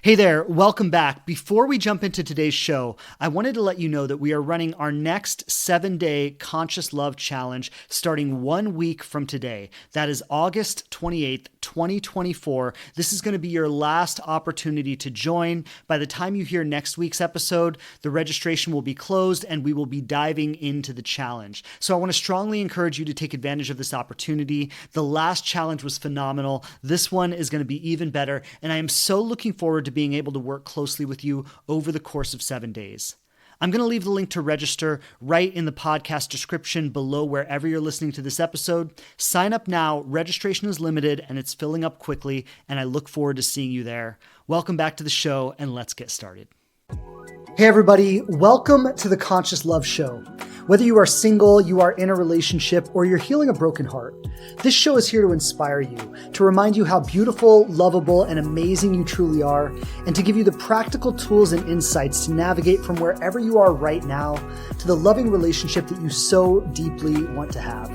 Hey there, welcome back. Before we jump into today's show, I wanted to let you know that we are running our next 7-day Conscious Love Challenge starting 1 week from today. That is August 28th, 2024. This is going to be your last opportunity to join. By the time you hear next week's episode, the registration will be closed and we will be diving into the challenge. So I want to strongly encourage you to take advantage of this opportunity. The last challenge was phenomenal. This one is going to be even better, and I am so looking forward to being able to work closely with you over the course of 7 days. I'm going to leave the link to register right in the podcast description below wherever you're listening to this episode. Sign up now. Registration is limited and it's filling up quickly, and I look forward to seeing you there. Welcome back to the show, and let's get started. Hey everybody, welcome to the Conscious Love Show. Whether you are single, you are in a relationship, or you're healing a broken heart, this show is here to inspire you, to remind you how beautiful, lovable, and amazing you truly are, and to give you the practical tools and insights to navigate from wherever you are right now to the loving relationship that you so deeply want to have.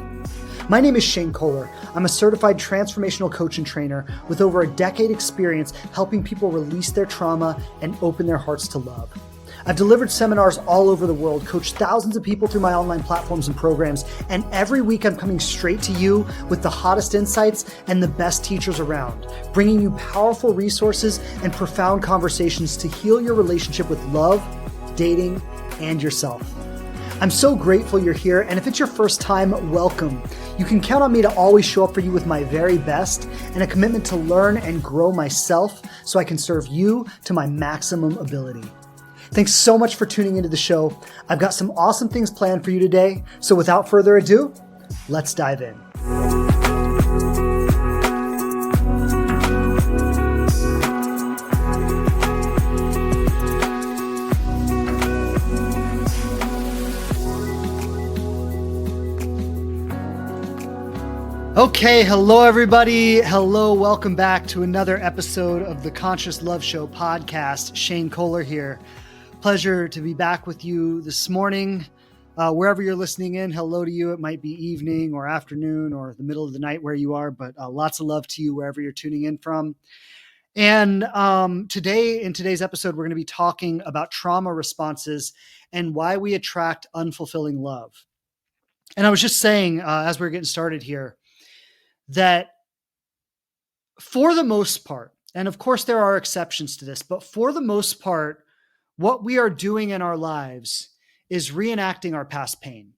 My name is Shane Kohler. I'm a certified transformational coach and trainer with over a decade experience helping people release their trauma and open their hearts to love. I've delivered seminars all over the world, coached thousands of people through my online platforms and programs, and every week I'm coming straight to you with the hottest insights and the best teachers around, bringing you powerful resources and profound conversations to heal your relationship with love, dating, and yourself. I'm so grateful you're here, and if it's your first time, welcome. You can count on me to always show up for you with my very best and a commitment to learn and grow myself so I can serve you to my maximum ability. Thanks so much for tuning into the show. I've got some awesome things planned for you today. So without further ado, let's dive in. Okay, hello everybody. Hello, welcome back to another episode of the Conscious Love Show podcast. Shane Kohler here. Pleasure to be back with you this morning. Wherever you're listening in, hello to you. It might be evening or afternoon or the middle of the night where you are, but lots of love to you wherever you're tuning in from. And today, in today's episode, we're going to be talking about trauma responses and why we attract unfulfilling love. And I was just saying, as we we're getting started here, that for the most part, and of course there are exceptions to this, but for the most part, what we are doing in our lives is reenacting our past pain.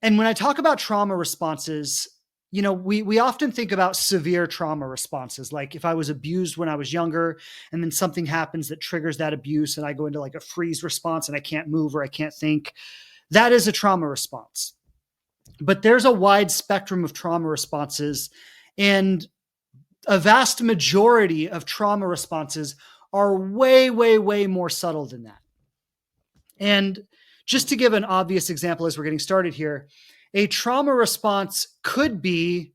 And when I talk about trauma responses, you know, we often think about severe trauma responses. Like if I was abused when I was younger and then something happens that triggers that abuse and I go into like a freeze response and I can't move or I can't think, that is a trauma response. But there's a wide spectrum of trauma responses, and a vast majority of trauma responses are way, way, way more subtle than that. And just to give an obvious example as we're getting started here, a trauma response could be,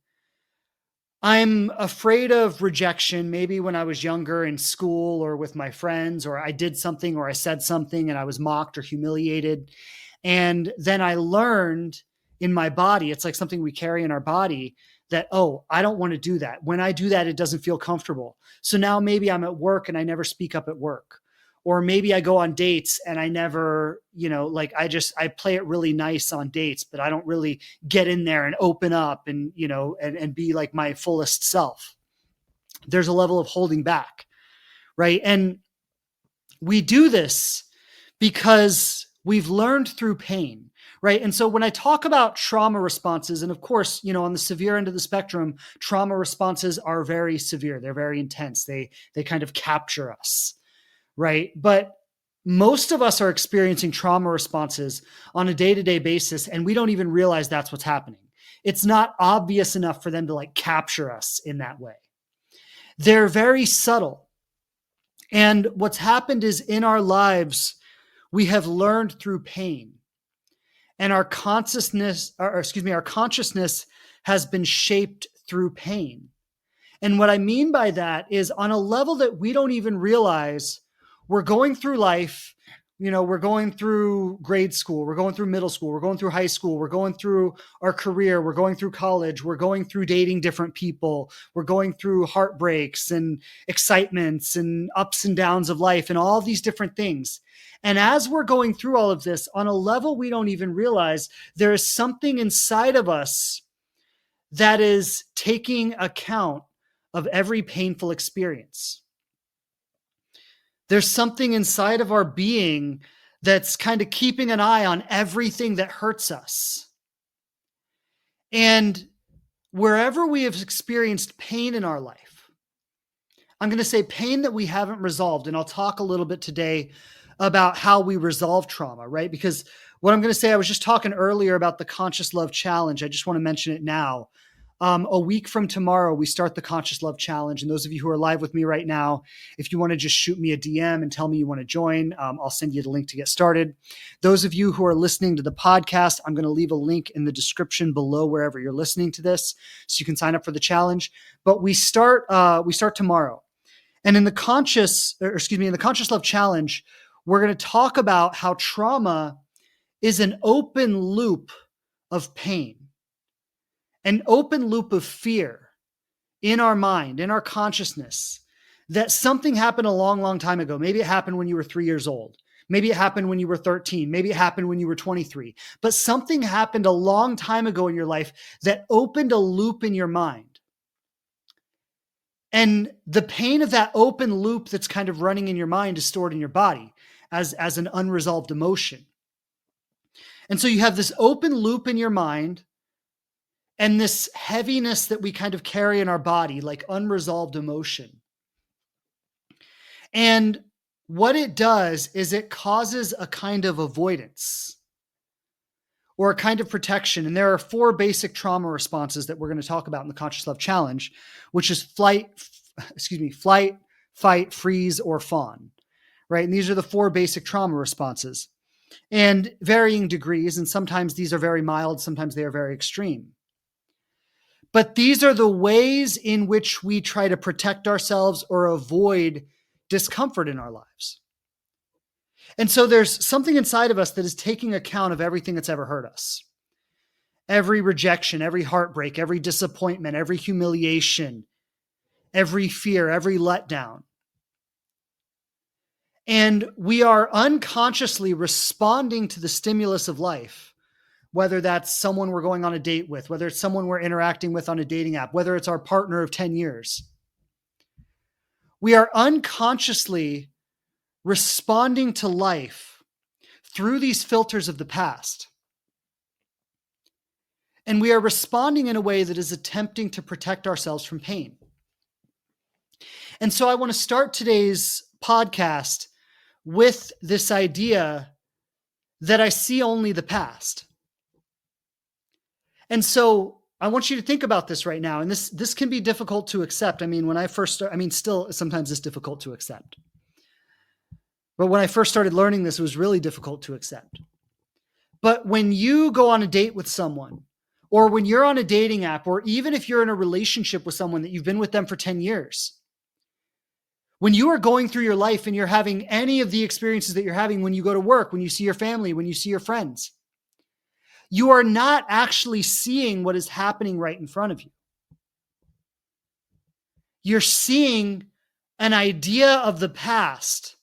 I'm afraid of rejection, maybe when I was younger in school or with my friends, or I did something or I said something and I was mocked or humiliated. And then I learned in my body, it's like something we carry in our body, that, oh, I don't want to do that. When I do that, it doesn't feel comfortable. So now maybe I'm at work and I never speak up at work. Or maybe I go on dates and I never, like I play it really nice on dates, but I don't really get in there and open up and, and be like my fullest self. There's a level of holding back, right? And we do this because we've learned through pain. Right. And so when I talk about trauma responses, and of course, on the severe end of the spectrum, trauma responses are very severe. They're very intense. They kind of capture us. Right. But most of us are experiencing trauma responses on a day-to-day basis, and we don't even realize that's what's happening. It's not obvious enough for them to like capture us in that way. They're very subtle. And what's happened is in our lives, we have learned through pain. And our consciousness has been shaped through pain. And what I mean by that is on a level that we don't even realize, we're going through life, We're going through grade school, we're going through middle school, we're going through high school, we're going through our career, we're going through college, we're going through dating different people, we're going through heartbreaks and excitements and ups and downs of life and all these different things. And as we're going through all of this on a level we don't even realize, there is something inside of us that is taking account of every painful experience. There's something inside of our being that's kind of keeping an eye on everything that hurts us. And wherever we have experienced pain in our life, I'm going to say pain that we haven't resolved. And I'll talk a little bit today about how we resolve trauma, right? Because what I'm going to say, I was just talking earlier about the Conscious Love Challenge. I just want to mention it now. A week from tomorrow, we start the Conscious Love Challenge. And those of you who are live with me right now, if you want to just shoot me a DM and tell me you want to join, I'll send you the link to get started. Those of you who are listening to the podcast, I'm going to leave a link in the description below wherever you're listening to this, so you can sign up for the challenge. But we start tomorrow. And in the Conscious Love Challenge, we're going to talk about how trauma is an open loop of pain. An open loop of fear in our mind, in our consciousness, that something happened a long, long time ago. Maybe it happened when you were 3 years old. Maybe it happened when you were 13. Maybe it happened when you were 23. But something happened a long time ago in your life that opened a loop in your mind. And the pain of that open loop that's kind of running in your mind is stored in your body as an unresolved emotion. And so you have this open loop in your mind and this heaviness that we kind of carry in our body, like unresolved emotion. And what it does is it causes a kind of avoidance or a kind of protection. And there are 4 basic trauma responses that we're going to talk about in the Conscious Love Challenge, which is flight, fight, freeze, or fawn, right? And these are the 4 basic trauma responses, and varying degrees. And sometimes these are very mild, sometimes they are very extreme. But these are the ways in which we try to protect ourselves or avoid discomfort in our lives. And so there's something inside of us that is taking account of everything that's ever hurt us. Every rejection, every heartbreak, every disappointment, every humiliation, every fear, every letdown. And we are unconsciously responding to the stimulus of life. Whether that's someone we're going on a date with, whether it's someone we're interacting with on a dating app, whether it's our partner of 10 years. We are unconsciously responding to life through these filters of the past. And we are responding in a way that is attempting to protect ourselves from pain. And so I want to start today's podcast with this idea that I see only the past. And so I want you to think about this right now. And this can be difficult to accept. I mean, when I first started, still sometimes it's difficult to accept. But when I first started learning this, it was really difficult to accept. But when you go on a date with someone, or when you're on a dating app, or even if you're in a relationship with someone that you've been with them for 10 years, when you are going through your life and you're having any of the experiences that you're having when you go to work, when you see your family, when you see your friends, you are not actually seeing what is happening right in front of you. You're seeing an idea of the past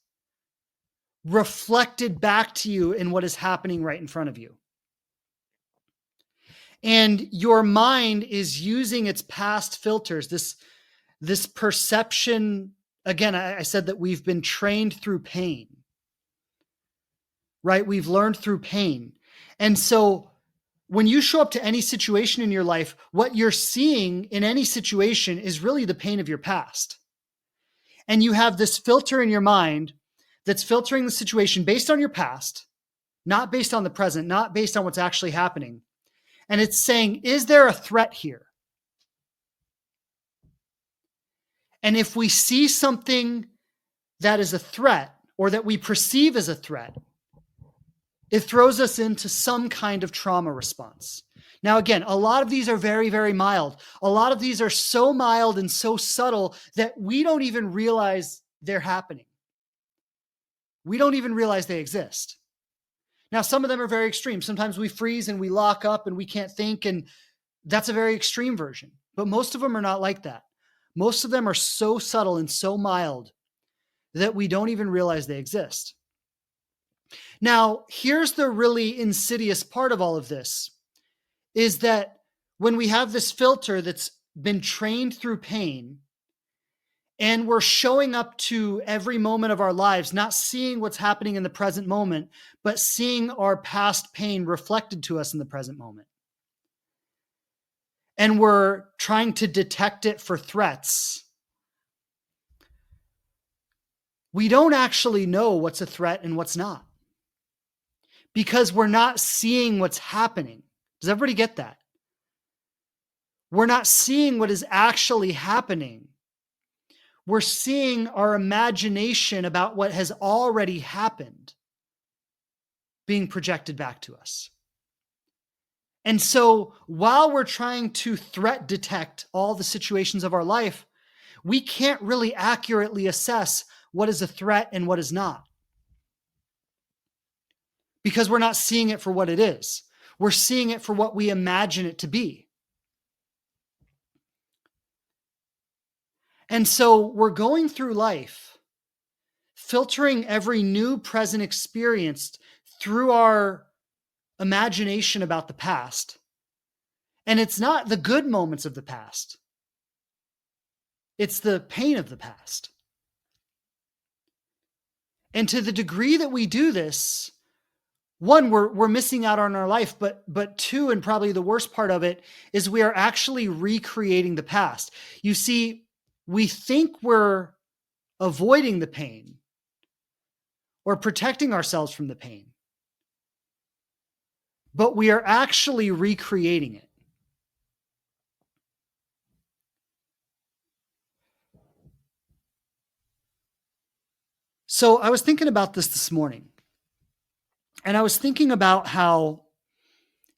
reflected back to you in what is happening right in front of you. And your mind is using its past filters, this perception. Again, I said that we've been trained through pain, right? We've learned through pain. And so when you show up to any situation in your life, what you're seeing in any situation is really the pain of your past. And you have this filter in your mind that's filtering the situation based on your past, not based on the present, not based on what's actually happening. And it's saying, is there a threat here? And if we see something that is a threat, or that we perceive as a threat, it throws us into some kind of trauma response. Now, again, a lot of these are very, very mild. A lot of these are so mild and so subtle that we don't even realize they're happening. we don't even realize they exist. Now, some of them are very extreme. Sometimes we freeze and we lock up and we can't think, and that's a very extreme version. But most of them are not like that. Most of them are so subtle and so mild that we don't even realize they exist. Now, here's the really insidious part of all of this, is that when we have this filter that's been trained through pain, and we're showing up to every moment of our lives, not seeing what's happening in the present moment, but seeing our past pain reflected to us in the present moment. And we're trying to detect it for threats. We don't actually know what's a threat and what's not, because we're not seeing what's happening. Does everybody get that? We're not seeing what is actually happening. We're seeing our imagination about what has already happened being projected back to us. And so while we're trying to threat detect all the situations of our life, we can't really accurately assess what is a threat and what is not, because we're not seeing it for what it is. We're seeing it for what we imagine it to be. And so we're going through life, filtering every new present experience through our imagination about the past. And it's not the good moments of the past. It's the pain of the past. And to the degree that we do this, one, we're missing out on our life, but two, and probably the worst part of it, is we are actually recreating the past. You see, we think we're avoiding the pain or protecting ourselves from the pain, but we are actually recreating it. So I was thinking about this morning, and I was thinking about how,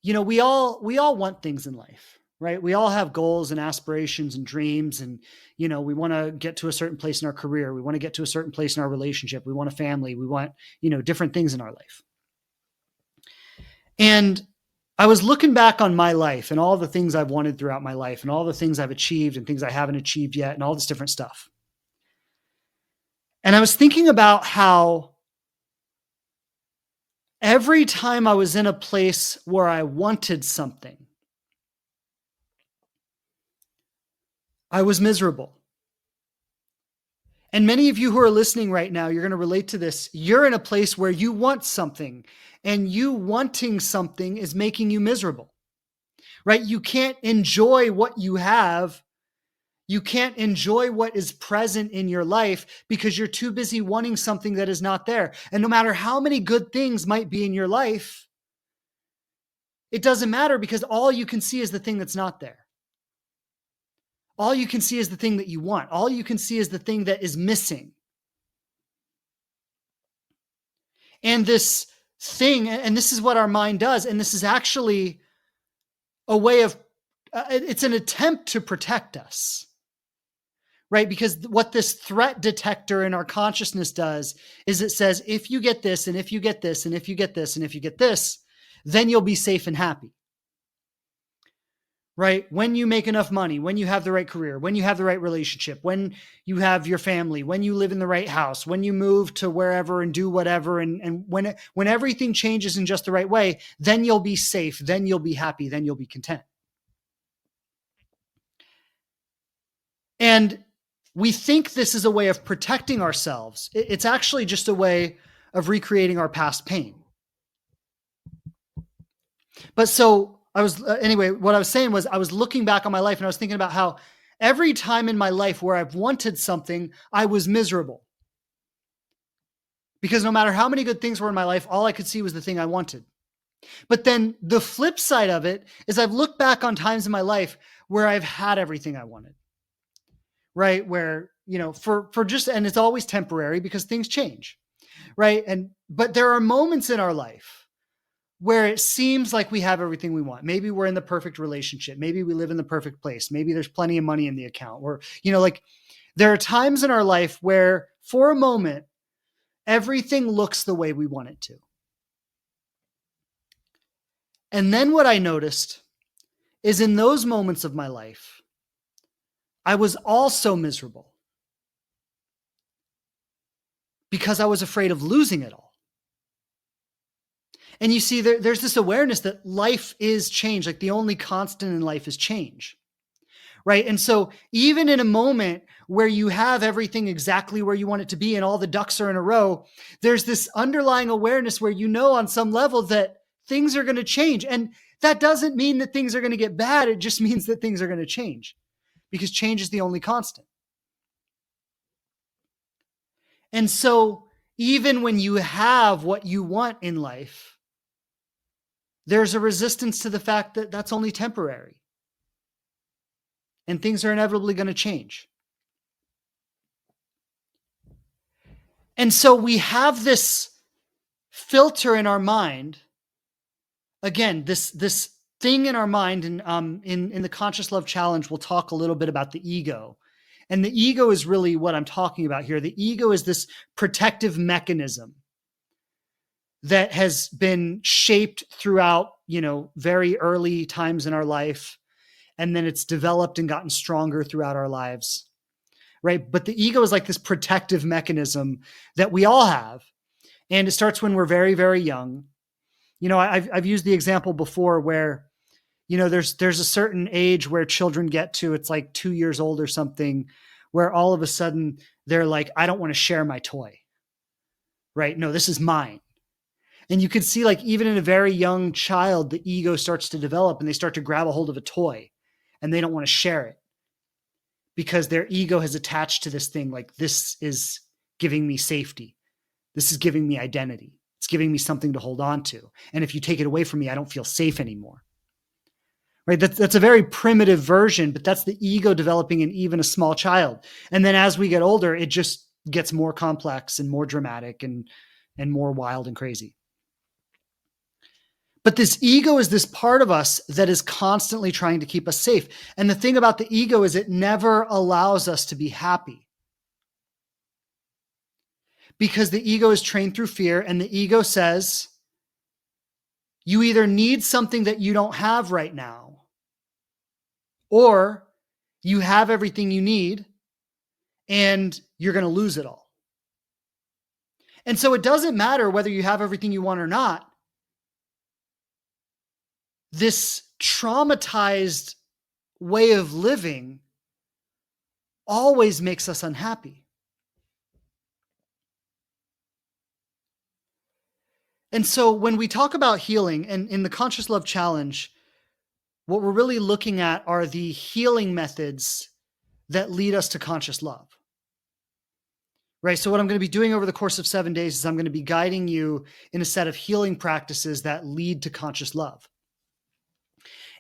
we all want things in life, right? We all have goals and aspirations and dreams, and we want to get to a certain place in our career. We want to get to a certain place in our relationship. We want a family. We want, different things in our life. And I was looking back on my life and all the things I've wanted throughout my life and all the things I've achieved and things I haven't achieved yet and all this different stuff. And I was thinking about how every time I was in a place where I wanted something, I was miserable. And many of you who are listening right now, you're going to relate to this. You're in a place where you want something, and you wanting something is making you miserable, right? You can't enjoy what you have. You can't enjoy what is present in your life because you're too busy wanting something that is not there. And no matter how many good things might be in your life, it doesn't matter, because all you can see is the thing that's not there. All you can see is the thing that you want. All you can see is the thing that is missing. And this thing, and this is what our mind does, and this is actually a way of, it's an attempt to protect us, right? Because what this threat detector in our consciousness does is it says, if you get this, and if you get this, and if you get this, and if you get this, then you'll be safe and happy. Right? When you make enough money, when you have the right career, when you have the right relationship, when you have your family, when you live in the right house, when you move to wherever and do whatever, and when everything changes in just the right way, then you'll be safe, then you'll be happy, then you'll be content. And we think this is a way of protecting ourselves. It's actually just a way of recreating our past pain. But so anyway, what I was saying was, I was looking back on my life and I was thinking about how every time in my life where I've wanted something, I was miserable. Because no matter how many good things were in my life, all I could see was the thing I wanted. But then the flip side of it is, I've looked back on times in my life where I've had everything I wanted, right? Where, for just, and it's always temporary because things change, right? But there are moments in our life where it seems like we have everything we want. Maybe we're in the perfect relationship. Maybe we live in the perfect place. Maybe there's plenty of money in the account. Or, there are times in our life where for a moment, everything looks the way we want it to. And then what I noticed is in those moments of my life, I was also miserable because I was afraid of losing it all. And you see, there's this awareness that life is change. Like the only constant in life is change. Right. And so even in a moment where you have everything exactly where you want it to be and all the ducks are in a row, there's this underlying awareness where you know on some level that things are going to change. And that doesn't mean that things are going to get bad. It just means that things are going to change because change is the only constant. And so even when you have what you want in life, there's a resistance to the fact that that's only temporary and things are inevitably going to change. And so we have this filter in our mind. Again, this thing in our mind, and in the Conscious Love Challenge, we'll talk a little bit about the ego. And the ego is really what I'm talking about here. The ego is this protective mechanism that has been shaped throughout, very early times in our life. And then it's developed and gotten stronger throughout our lives. Right. But the ego is like this protective mechanism that we all have. And it starts when we're very, very young. I've used the example before where, there's a certain age where children get to, it's like 2 years old or something, where all of a sudden they're like, I don't want to share my toy. Right. No, this is mine. And you can see, like, even in a very young child, the ego starts to develop and they start to grab a hold of a toy and they don't want to share it because their ego has attached to this thing. Like, this is giving me safety. This is giving me identity. It's giving me something to hold on to. And if you take it away from me, I don't feel safe anymore. Right? That's a very primitive version, but that's the ego developing in even a small child. And then as we get older, it just gets more complex and more dramatic and more wild and crazy. But this ego is this part of us that is constantly trying to keep us safe. And the thing about the ego is it never allows us to be happy. Because the ego is trained through fear, and the ego says, you either need something that you don't have right now, or you have everything you need and you're going to lose it all. And so it doesn't matter whether you have everything you want or not. This traumatized way of living always makes us unhappy. And so when we talk about healing, and in the Conscious Love Challenge, what we're really looking at are the healing methods that lead us to conscious love. Right? So what I'm going to be doing over the course of 7 days is I'm going to be guiding you in a set of healing practices that lead to conscious love.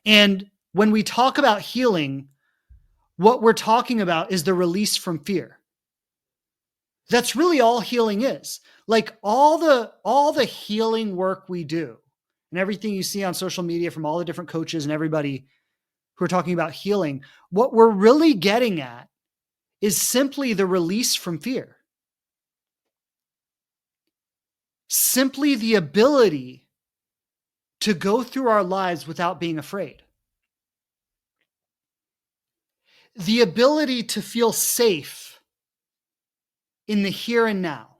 And when we talk about healing, what we're talking about is the release from fear. That's really all healing is. Like all the healing work we do and everything you see on social media from all the different coaches and everybody who are talking about healing, what we're really getting at is simply the release from fear. Simply the ability to go through our lives without being afraid. The ability to feel safe in the here and now.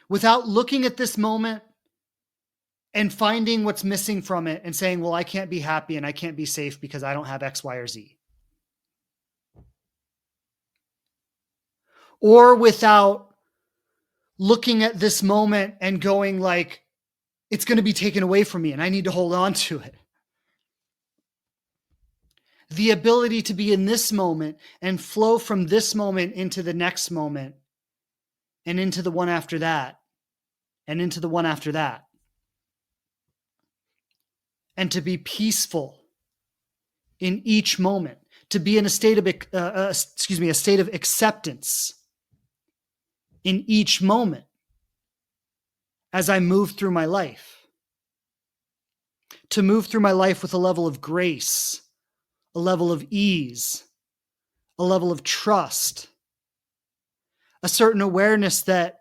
Without looking at this moment and finding what's missing from it and saying, well, I can't be happy and I can't be safe because I don't have X, Y, or Z. Or without looking at this moment and going like, it's going to be taken away from me and I need to hold on to it. The ability to be in this moment and flow from this moment into the next moment and into the one after that and into the one after that. And to be peaceful in each moment, to be in a state of acceptance in each moment as I move through my life. To move through my life with a level of grace, a level of ease, a level of trust, a certain awareness that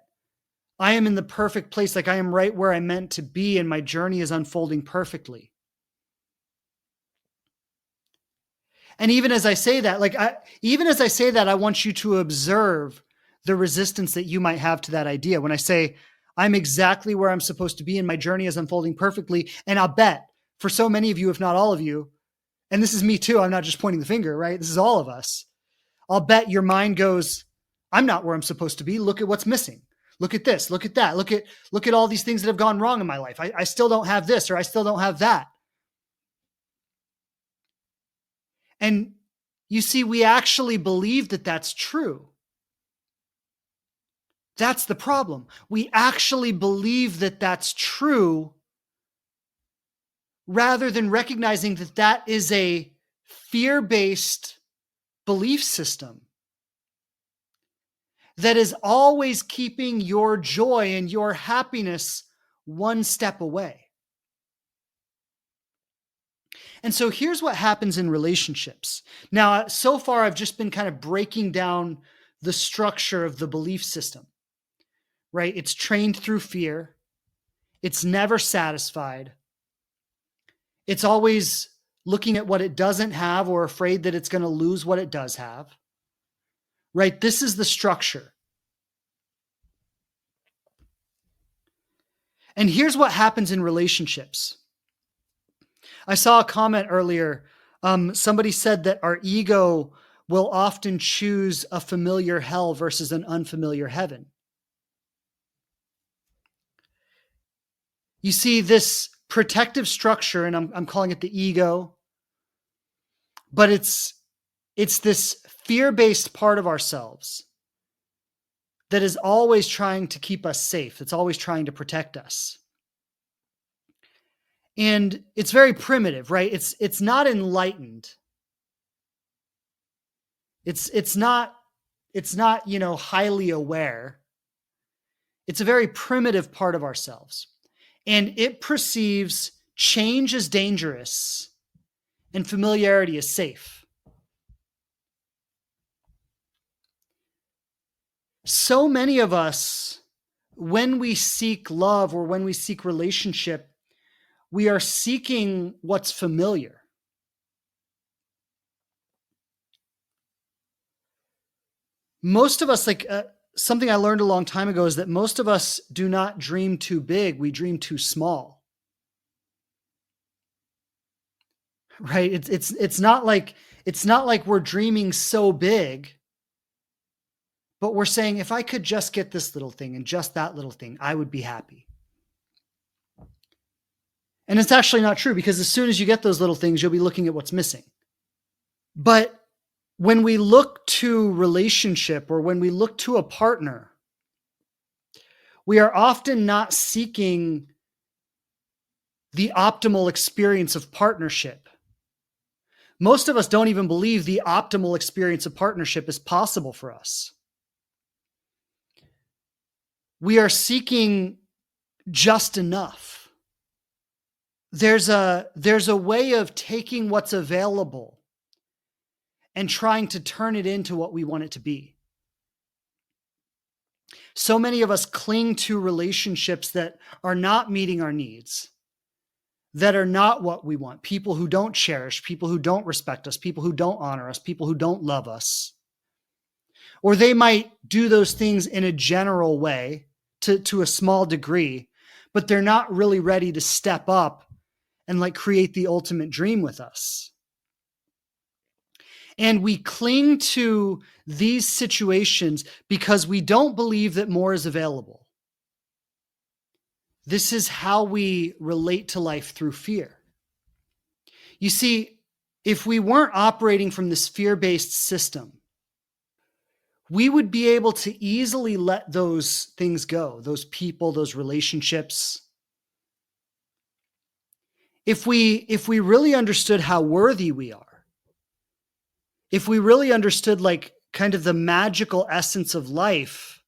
I am in the perfect place, like I am right where I'm meant to be, and my journey is unfolding perfectly. And even as I say that, I want you to observe the resistance that you might have to that idea. When I say, I'm exactly where I'm supposed to be and my journey is unfolding perfectly. And I'll bet for so many of you, if not all of you, and this is me too, I'm not just pointing the finger, right? This is all of us. I'll bet your mind goes, I'm not where I'm supposed to be. Look at what's missing. Look at this. Look at that. Look at all these things that have gone wrong in my life. I still don't have this, or I still don't have that. And you see, we actually believe that that's true. That's the problem. We actually believe that that's true rather than recognizing that that is a fear-based belief system that is always keeping your joy and your happiness one step away. And so here's what happens in relationships. Now, so far, I've just been kind of breaking down the structure of the belief system, right? It's trained through fear. It's never satisfied. It's always looking at what it doesn't have or afraid that it's going to lose what it does have, right? This is the structure. And here's what happens in relationships. I saw a comment earlier. Somebody said that our ego will often choose a familiar hell versus an unfamiliar heaven. You see, this protective structure, and I'm calling it the ego, but it's this fear-based part of ourselves that is always trying to keep us safe. It's always trying to protect us. And it's very primitive, right? It's not enlightened. It's not, highly aware. It's a very primitive part of ourselves. And it perceives change as dangerous and familiarity as safe. So many of us, when we seek love or when we seek relationship, we are seeking what's familiar. Most of us, something I learned a long time ago is that most of us do not dream too big, we dream too small. Right? It's not like we're dreaming so big, but we're saying, if I could just get this little thing and just that little thing, I would be happy. And it's actually not true, because as soon as you get those little things, you'll be looking at what's missing. But when we look to relationship or when we look to a partner, we are often not seeking the optimal experience of partnership. Most of us don't even believe the optimal experience of partnership is possible for us. We are seeking just enough. There's a way of taking what's available and trying to turn it into what we want it to be. So many of us cling to relationships that are not meeting our needs, that are not what we want. People who don't cherish, people who don't respect us, people who don't honor us, people who don't love us. Or they might do those things in a general way to a small degree, but they're not really ready to step up and create the ultimate dream with us. And we cling to these situations because we don't believe that more is available. This is how we relate to life, through fear. You see, if we weren't operating from this fear-based system, we would be able to easily let those things go, those people, those relationships. If we really understood how worthy we are, if we really understood kind of the magical essence of life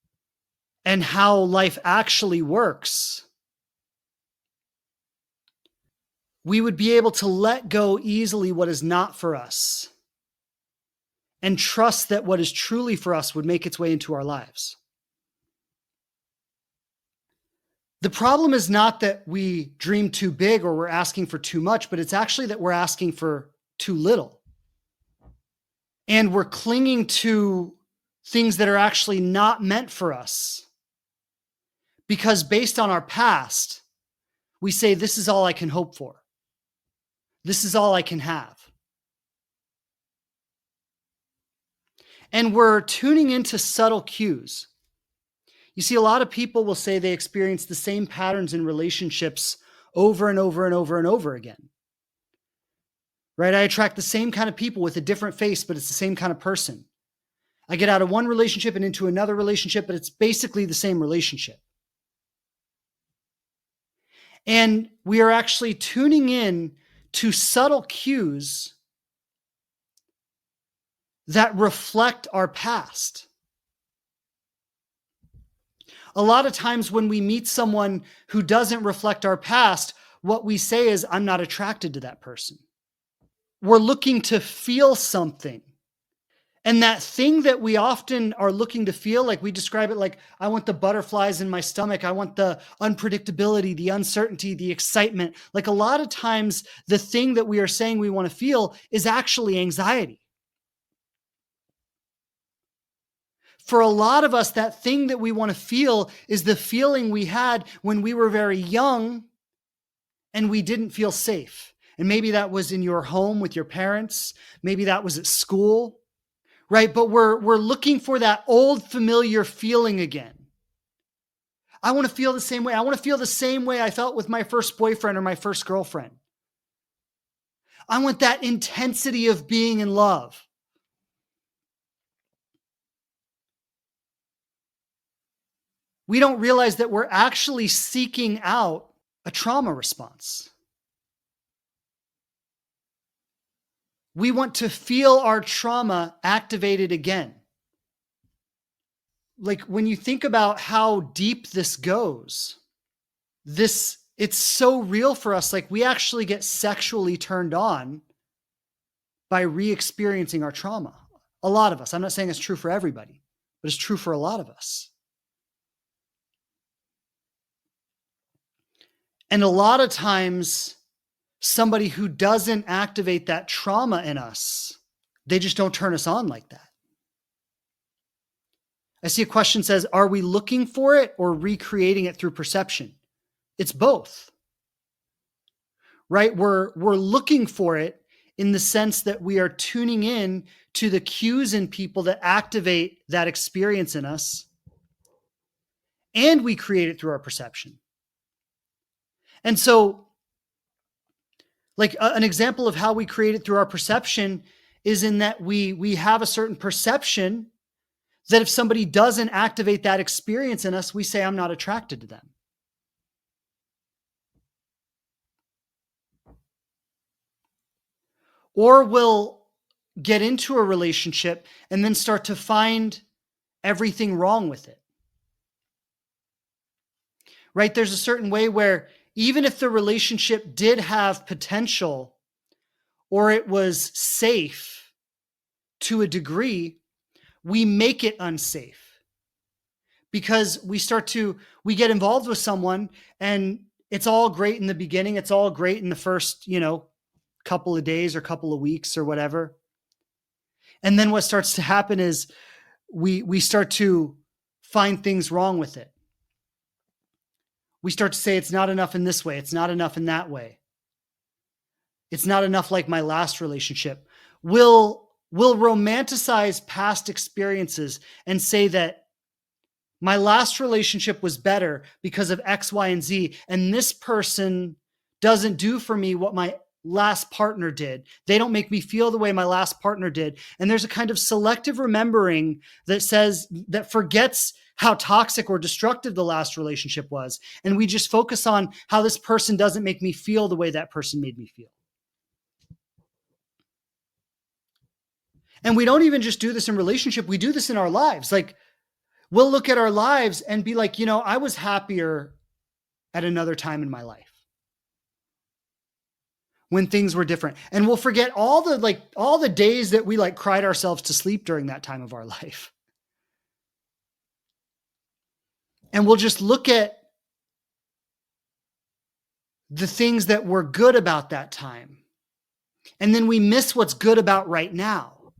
and how life actually works, we would be able to let go easily what is not for us and trust that what is truly for us would make its way into our lives. The problem is not that we dream too big or we're asking for too much, but it's actually that we're asking for too little. And we're clinging to things that are actually not meant for us. Because based on our past, we say, this is all I can hope for. This is all I can have. And we're tuning into subtle cues. You see, a lot of people will say they experience the same patterns in relationships over and over and over and over again. Right? I attract the same kind of people with a different face, but it's the same kind of person. I get out of one relationship and into another relationship, but it's basically the same relationship. And we are actually tuning in to subtle cues that reflect our past. A lot of times when we meet someone who doesn't reflect our past, what we say is, I'm not attracted to that person. We're looking to feel something. And that thing that we often are looking to feel, like we describe it like, I want the butterflies in my stomach. I want the unpredictability, the uncertainty, the excitement. Like a lot of times, the thing that we are saying we want to feel is actually anxiety. For a lot of us, that thing that we want to feel is the feeling we had when we were very young and we didn't feel safe. And maybe that was in your home with your parents. Maybe that was at school, right? But we're looking for that old familiar feeling again. I want to feel the same way. I want to feel the same way I felt with my first boyfriend or my first girlfriend. I want that intensity of being in love. We don't realize that we're actually seeking out a trauma response. We want to feel our trauma activated again. Like when you think about how deep this goes, it's so real for us. Like we actually get sexually turned on by re-experiencing our trauma. A lot of us. I'm not saying it's true for everybody, but it's true for a lot of us. And a lot of times, somebody who doesn't activate that trauma in us, they just don't turn us on like that. I see a question says, are we looking for it or recreating it through perception? It's both, right? We're looking for it in the sense that we are tuning in to the cues in people that activate that experience in us, and we create it through our perception. And so, like an example of how we create it through our perception is in that we have a certain perception that if somebody doesn't activate that experience in us, we say, I'm not attracted to them. Or we'll get into a relationship and then start to find everything wrong with it. Right? There's a certain way where even if the relationship did have potential or it was safe to a degree, we make it unsafe because we get involved with someone and it's all great in the beginning. It's all great in the first, couple of days or couple of weeks or whatever. And then what starts to happen is we start to find things wrong with it. We start to say it's not enough in this way. It's not enough in that way. It's not enough like my last relationship. We'll romanticize past experiences and say that my last relationship was better because of X, Y, and Z. And this person doesn't do for me what my last partner did. They don't make me feel the way my last partner did. And there's a kind of selective remembering that forgets how toxic or destructive the last relationship was. And we just focus on how this person doesn't make me feel the way that person made me feel. And we don't even just do this in relationship. We do this in our lives. Like we'll look at our lives and be like, I was happier at another time in my life when things were different. And we'll forget all the days that we cried ourselves to sleep during that time of our life. And we'll just look at the things that were good about that time. And then we miss what's good about right now.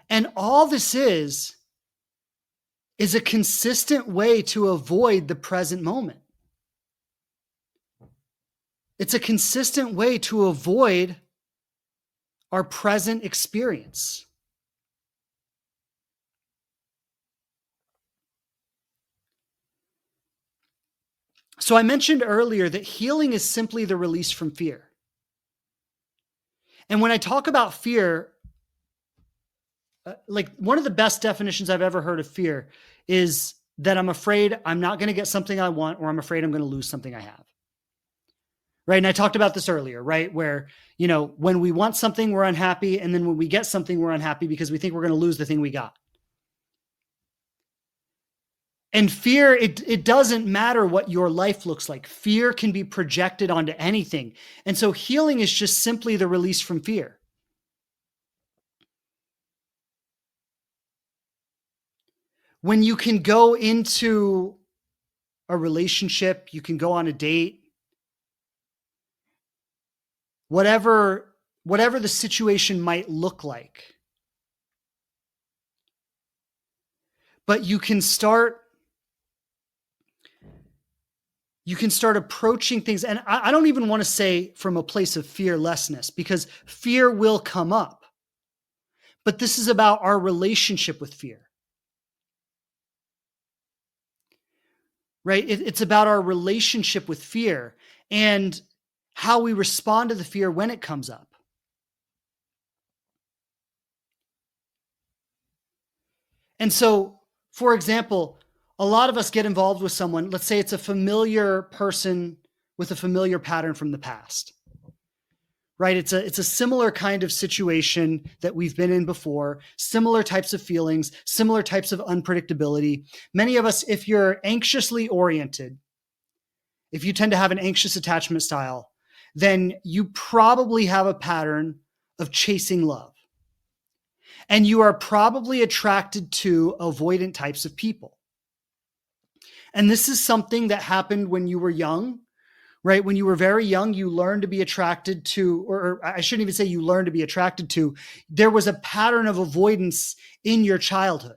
And all this is a consistent way to avoid the present moment. It's a consistent way to avoid our present experience. So I mentioned earlier that healing is simply the release from fear. And when I talk about fear, like one of the best definitions I've ever heard of fear is that I'm afraid I'm not going to get something I want, or I'm afraid I'm going to lose something I have. Right. And I talked about this earlier, right? Where, when we want something, we're unhappy. And then when we get something, we're unhappy because we think we're going to lose the thing we got. And fear, it doesn't matter what your life looks like. Fear can be projected onto anything. And so healing is just simply the release from fear. When you can go into a relationship, you can go on a date, whatever the situation might look like. But you can start approaching things. And I don't even want to say from a place of fearlessness, because fear will come up. But this is about our relationship with fear. Right? It's about our relationship with fear and how we respond to the fear when it comes up. And so, for example, a lot of us get involved with someone, let's say it's a familiar person with a familiar pattern from the past. Right? It's a similar kind of situation that we've been in before, similar types of feelings, similar types of unpredictability. Many of us, if you're anxiously oriented, if you tend to have an anxious attachment style, then you probably have a pattern of chasing love. And you are probably attracted to avoidant types of people. And this is something that happened when you were young. Right? When you were very young, you learned to be attracted to, or I shouldn't even say you learned to be attracted to, there was a pattern of avoidance in your childhood.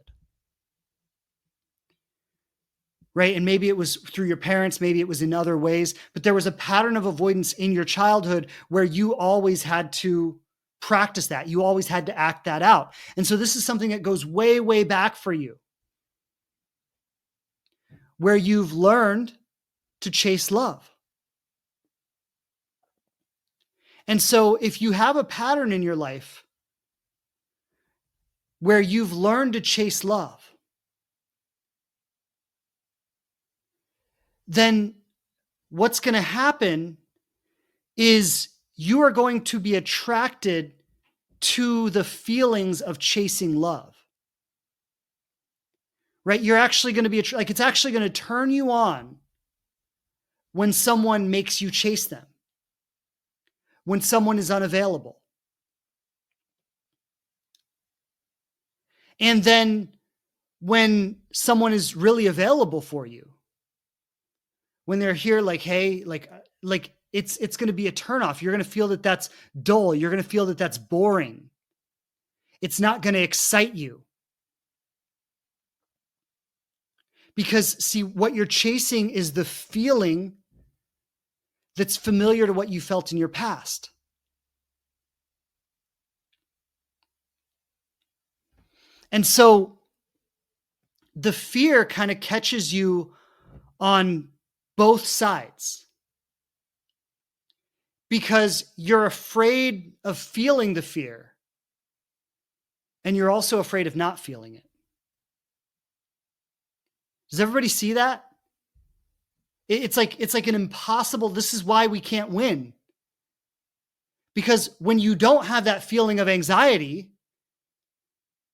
Right? And maybe it was through your parents, maybe it was in other ways, but there was a pattern of avoidance in your childhood where you always had to practice that. You always had to act that out. And so this is something that goes way, way back for you, where you've learned to chase love. And so if you have a pattern in your life where you've learned to chase love, then what's going to happen is you are going to be attracted to the feelings of chasing love. Right? You're actually going to be it's actually going to turn you on when someone makes you chase them, when someone is unavailable. And then when someone is really available for you, when they're here, like, hey, like it's going to be a turnoff. You're going to feel that that's dull. You're going to feel that that's boring. It's not going to excite you. Because see, what you're chasing is the feeling that's familiar to what you felt in your past. And so the fear kind of catches you on both sides, because you're afraid of feeling the fear and you're also afraid of not feeling it. Does everybody see that? It's like an impossible, this is why we can't win. Because when you don't have that feeling of anxiety,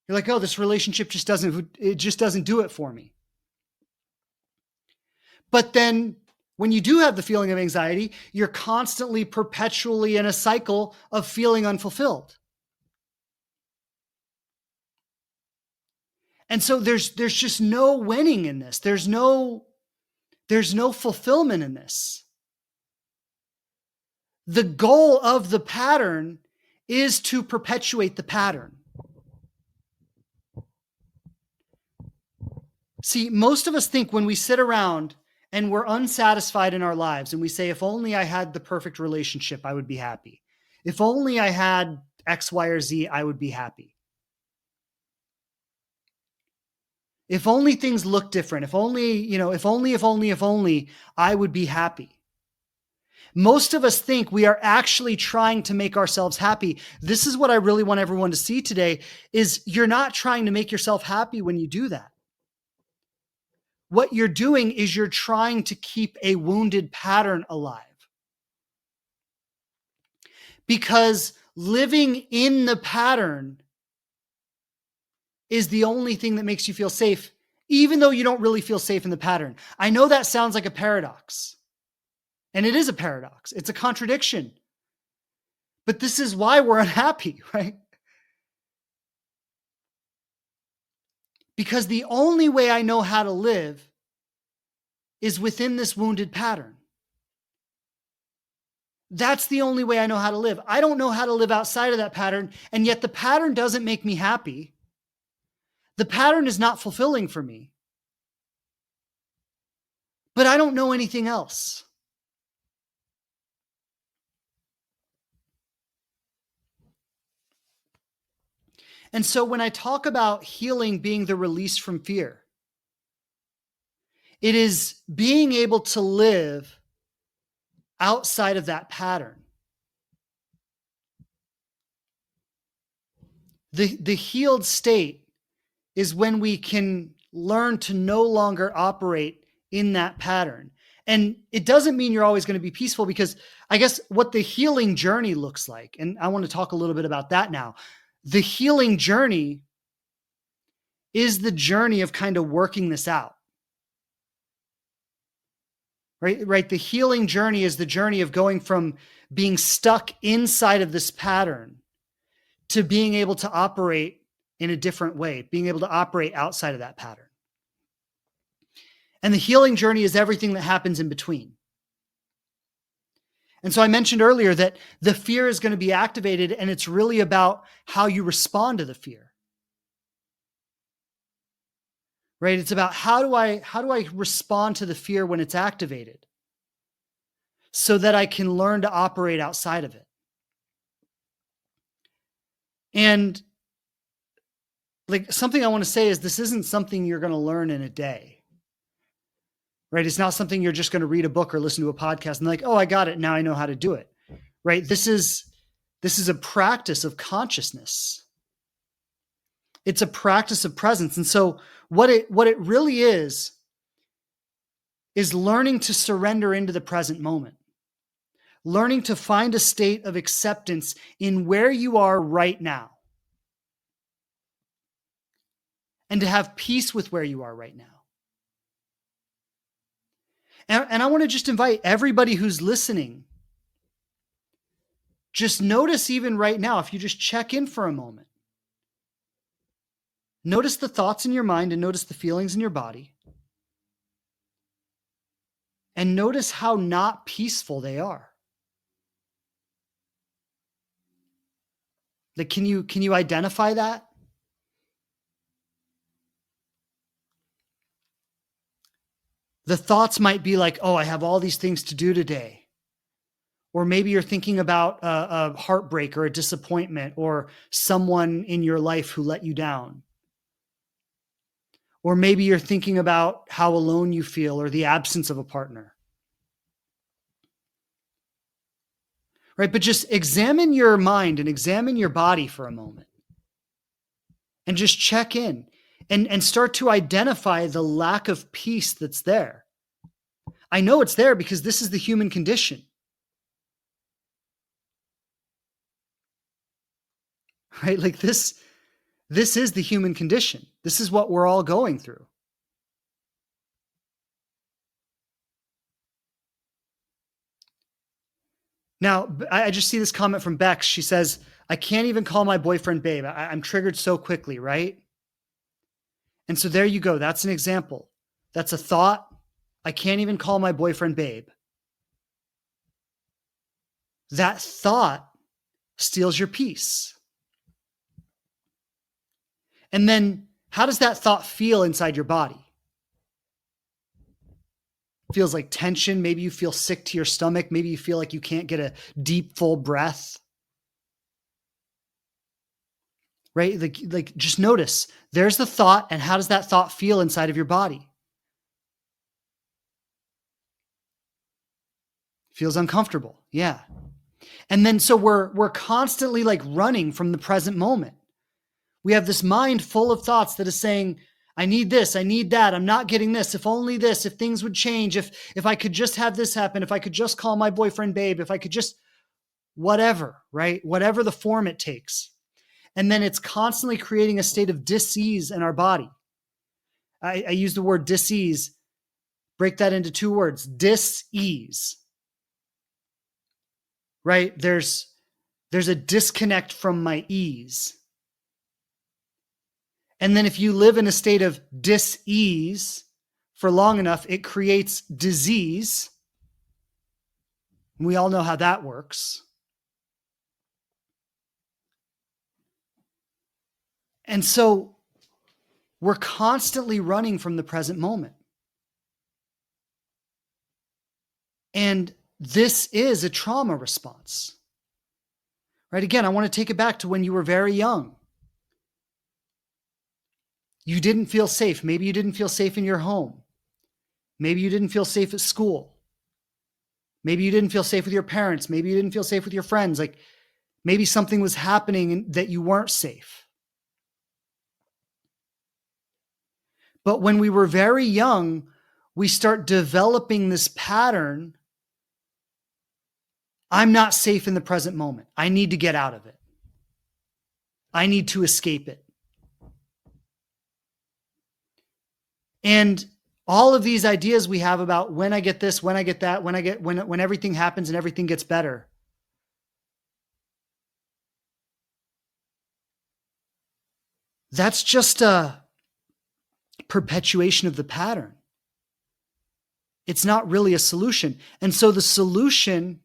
you're like, oh, this relationship just doesn't do it for me. But then when you do have the feeling of anxiety, you're constantly, perpetually in a cycle of feeling unfulfilled. And so there's just no winning in this. There's no There's no fulfillment in this. The goal of the pattern is to perpetuate the pattern. See, most of us think when we sit around and we're unsatisfied in our lives and we say, if only I had the perfect relationship, I would be happy. If only I had X, Y, or Z, I would be happy. If only things looked different, if only, I would be happy. Most of us think we are actually trying to make ourselves happy. This is what I really want everyone to see today is you're not trying to make yourself happy when you do that. What you're doing is you're trying to keep a wounded pattern alive. Because living in the pattern is the only thing that makes you feel safe, even though you don't really feel safe in the pattern. I know that sounds like a paradox. And it is a paradox. It's a contradiction. But this is why we're unhappy, right? Because the only way I know how to live is within this wounded pattern. That's the only way I know how to live. I don't know how to live outside of that pattern, and yet the pattern doesn't make me happy. The pattern is not fulfilling for me. But I don't know anything else. And so when I talk about healing being the release from fear, it is being able to live outside of that pattern. The healed state is when we can learn to no longer operate in that pattern. And it doesn't mean you're always going to be peaceful, because I guess what the healing journey looks like, and I want to talk a little bit about that now. The healing journey is the journey of kind of working this out. Right? The healing journey is the journey of going from being stuck inside of this pattern to being able to operate in a different way, being able to operate outside of that pattern. And the healing journey is everything that happens in between. And so I mentioned earlier that the fear is going to be activated, and it's really about how you respond to the fear. Right? It's about how do I respond to the fear when it's activated so that I can learn to operate outside of it. And like something I want to say is this isn't something you're going to learn in a day. Right? It's not something you're just going to read a book or listen to a podcast and like, oh, I got it. Now I know how to do it. Right? This is a practice of consciousness. It's a practice of presence. And so what it really is learning to surrender into the present moment. Learning to find a state of acceptance in where you are right now. And to have peace with where you are right now. And I want to just invite everybody who's listening, just notice even right now, if you just check in for a moment, notice the thoughts in your mind and notice the feelings in your body. And notice how not peaceful they are. Like, can you identify that? The thoughts might be like, oh, I have all these things to do today. Or maybe you're thinking about a heartbreak or a disappointment or someone in your life who let you down. Or maybe you're thinking about how alone you feel or the absence of a partner. Right? But just examine your mind and examine your body for a moment. And just check in and start to identify the lack of peace that's there. I know it's there because this is the human condition. Right? Like this is the human condition. This is what we're all going through. Now, I just see this comment from Bex. She says, I can't even call my boyfriend babe. I'm triggered so quickly, right? And so there you go. That's an example. That's a thought. I can't even call my boyfriend babe. That thought steals your peace. And then how does that thought feel inside your body? Feels like tension. Maybe you feel sick to your stomach. Maybe you feel like you can't get a deep, full breath. Right? Like just notice there's the thought, and how does that thought feel inside of your body? Feels uncomfortable. Yeah. And then so we're constantly like running from the present moment. We have this mind full of thoughts that is saying, I need this, I need that, I'm not getting this, if only this, if things would change, if I could just have this happen, if I could just call my boyfriend babe, if I could just whatever, right? Whatever the form it takes. And then it's constantly creating a state of dis-ease in our body. I use the word dis-ease, break that into two words, dis-ease. Right? There's a disconnect from my ease. And then if you live in a state of dis-ease for long enough, it creates disease. We all know how that works. And so we're constantly running from the present moment. And this is a trauma response. Right? Again, I want to take it back to when you were very young. You didn't feel safe. Maybe you didn't feel safe in your home. Maybe you didn't feel safe at school. Maybe you didn't feel safe with your parents. Maybe you didn't feel safe with your friends. Like maybe something was happening that you weren't safe. But when we were very young, we start developing this pattern. I'm not safe in the present moment. I need to get out of it. I need to escape it. And all of these ideas we have about when I get this, when I get that, when everything happens and everything gets better. That's just a perpetuation of the pattern. It's not really a solution. And so the solution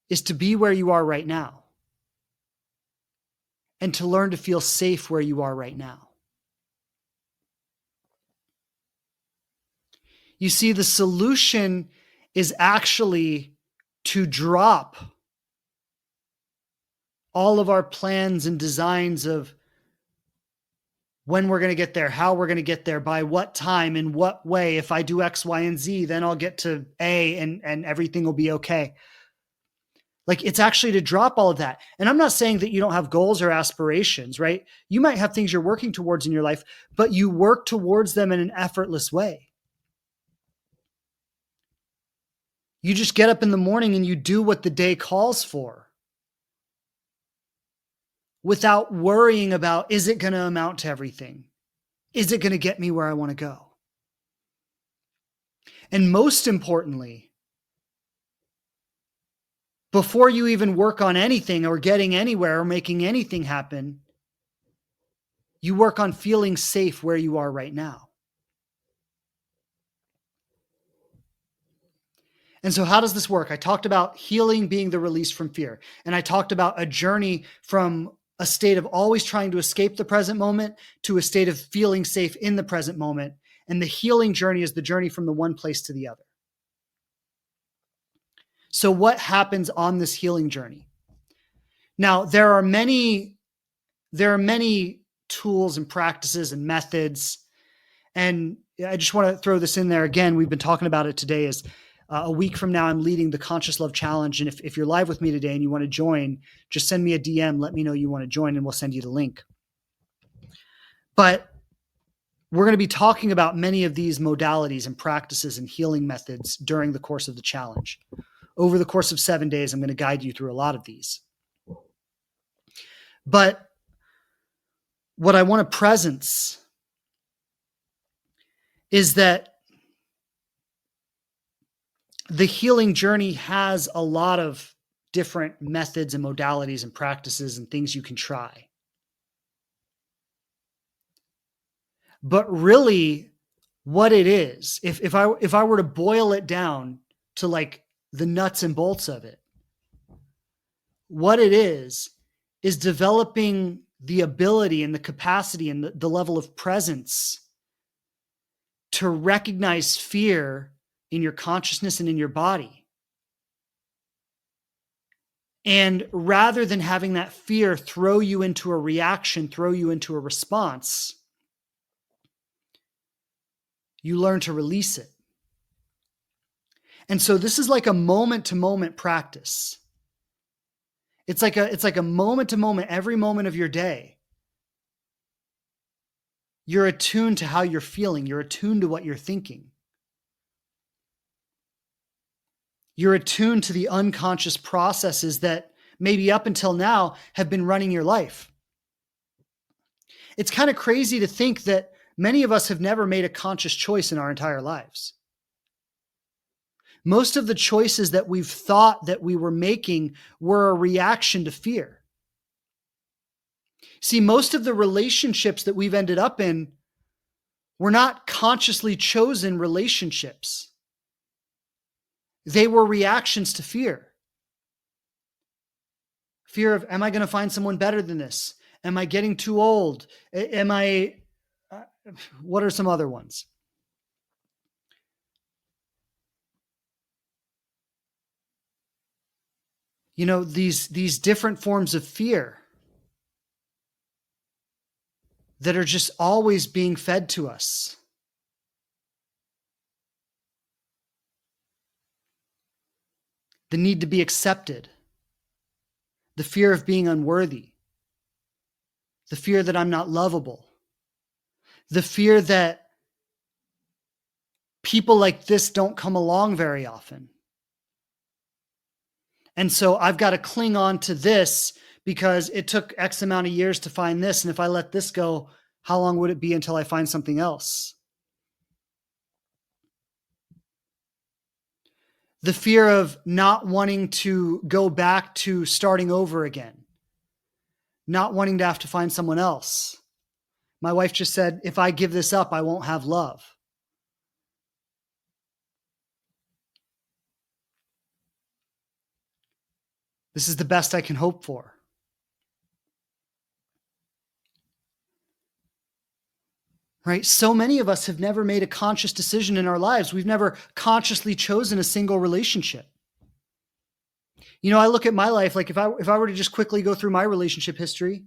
is to be where you are right now and to learn to feel safe where you are right now. You see, the solution is actually to drop all of our plans and designs of when we're going to get there, how we're going to get there, by what time, in what way. If I do X, Y, and Z, then I'll get to A and everything will be okay. Like it's actually to drop all of that. And I'm not saying that you don't have goals or aspirations, right? You might have things you're working towards in your life, but you work towards them in an effortless way. You just get up in the morning and you do what the day calls for without worrying about, is it going to amount to everything? Is it going to get me where I want to go? And most importantly, before you even work on anything or getting anywhere or making anything happen, you work on feeling safe where you are right now. And so how does this work? I talked about healing being the release from fear. And I talked about a journey from a state of always trying to escape the present moment to a state of feeling safe in the present moment. And the healing journey is the journey from the one place to the other. So what happens on this healing journey? Now, there are many tools and practices and methods. And I just want to throw this in there again. We've been talking about it today. Is a week from now, I'm leading the Conscious Love Challenge. And if you're live with me today and you want to join, just send me a DM. Let me know you want to join and we'll send you the link. But we're going to be talking about many of these modalities and practices and healing methods during the course of the challenge. Over the course of 7 days, I'm going to guide you through a lot of these. But what I want to presence is that the healing journey has a lot of different methods and modalities and practices and things you can try. But really, what it is, if I were to boil it down to like the nuts and bolts of it, what it is developing the ability and the capacity and the level of presence to recognize fear in your consciousness and in your body. And rather than having that fear throw you into a reaction, throw you into a response, you learn to release it. And so this is like a moment to moment practice. It's like a moment to moment, every moment of your day. You're attuned to how you're feeling. You're attuned to what you're thinking. You're attuned to the unconscious processes that maybe up until now have been running your life. It's kind of crazy to think that many of us have never made a conscious choice in our entire lives. Most of the choices that we've thought that we were making were a reaction to fear. See, most of the relationships that we've ended up in were not consciously chosen relationships. They were reactions to fear. Fear of, am I going to find someone better than this? Am I getting too old? What are some other ones? You know, these different forms of fear that are just always being fed to us. The need to be accepted, the fear of being unworthy, the fear that I'm not lovable, the fear that people like this don't come along very often. And so I've got to cling on to this because it took X amount of years to find this. And if I let this go, how long would it be until I find something else? The fear of not wanting to go back to starting over again, not wanting to have to find someone else. My wife just said, if I give this up, I won't have love. This is the best I can hope for. Right? So many of us have never made a conscious decision in our lives. We've never consciously chosen a single relationship. You know, I look at my life, like if I were to just quickly go through my relationship history,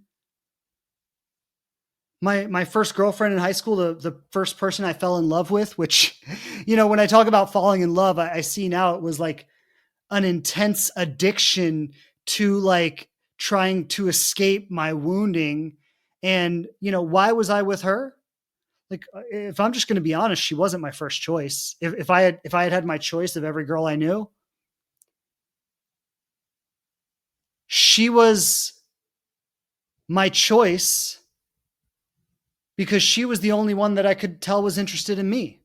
my first girlfriend in high school, the first person I fell in love with, which, you know, when I talk about falling in love, I see now it was like an intense addiction to like trying to escape my wounding. And, you know, why was I with her? Like, if I'm just going to be honest, she wasn't my first choice. If I had my choice of every girl I knew, she was my choice because she was the only one that I could tell was interested in me.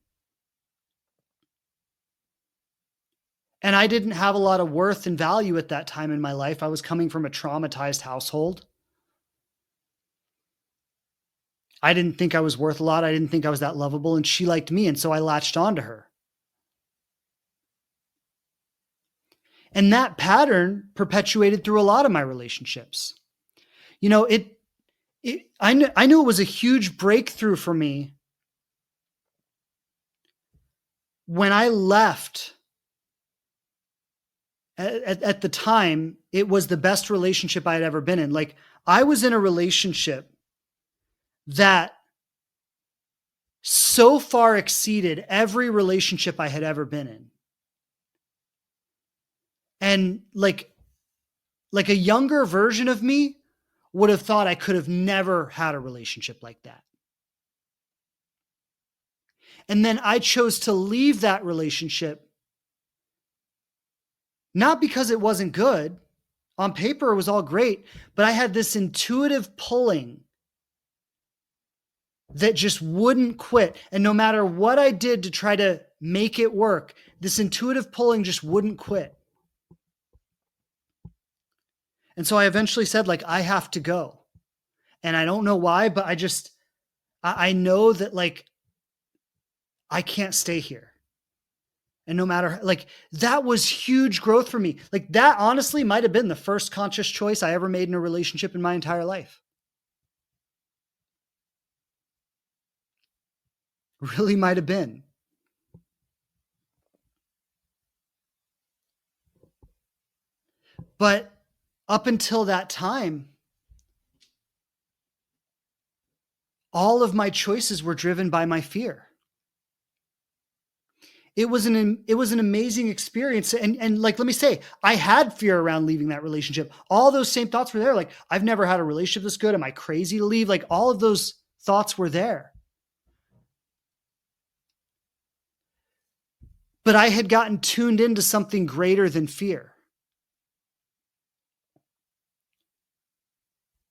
And I didn't have a lot of worth and value at that time in my life. I was coming from a traumatized household. I didn't think I was worth a lot. I didn't think I was that lovable, and she liked me. And so I latched onto her. And that pattern perpetuated through a lot of my relationships. You know, I knew it was a huge breakthrough for me when I left. At the time, it was the best relationship I had ever been in. Like, I was in a relationship that so far exceeded every relationship I had ever been in. And like a younger version of me would have thought I could have never had a relationship like that. And then I chose to leave that relationship, not because it wasn't good. On paper, it was all great, but I had this intuitive pulling that just wouldn't quit. And no matter what I did to try to make it work, this intuitive pulling just wouldn't quit. And so I eventually said, like, I have to go. And I don't know why, but I know that, like, I can't stay here. And no matter, like, that was huge growth for me. Like, that honestly might have been the first conscious choice I ever made in a relationship in my entire life. Really might have been. But up until that time, all of my choices were driven by my fear. It was an amazing experience, and like, let me say, I had fear around leaving that relationship. All those same thoughts were there. Like, I've never had a relationship this good. Am I crazy to leave? Like, all of those thoughts were there. But I had gotten tuned into something greater than fear.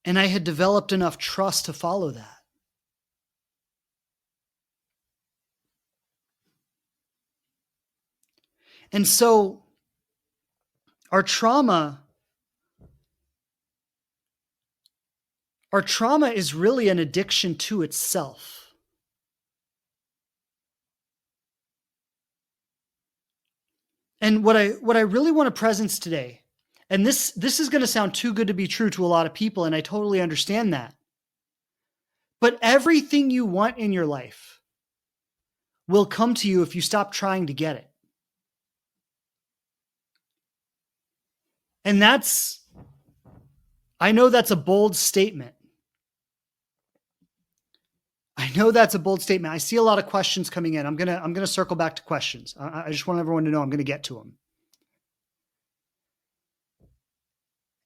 And I had developed enough trust to follow that. And so our trauma, our trauma is really an addiction to itself. And what I really want to presence today, and this is going to sound too good to be true to a lot of people, and I totally understand that. But everything you want in your life will come to you if you stop trying to get it. And I know that's a bold statement. I know that's a bold statement. I see a lot of questions coming in. I'm gonna circle back to questions. I just want everyone to know I'm gonna get to them.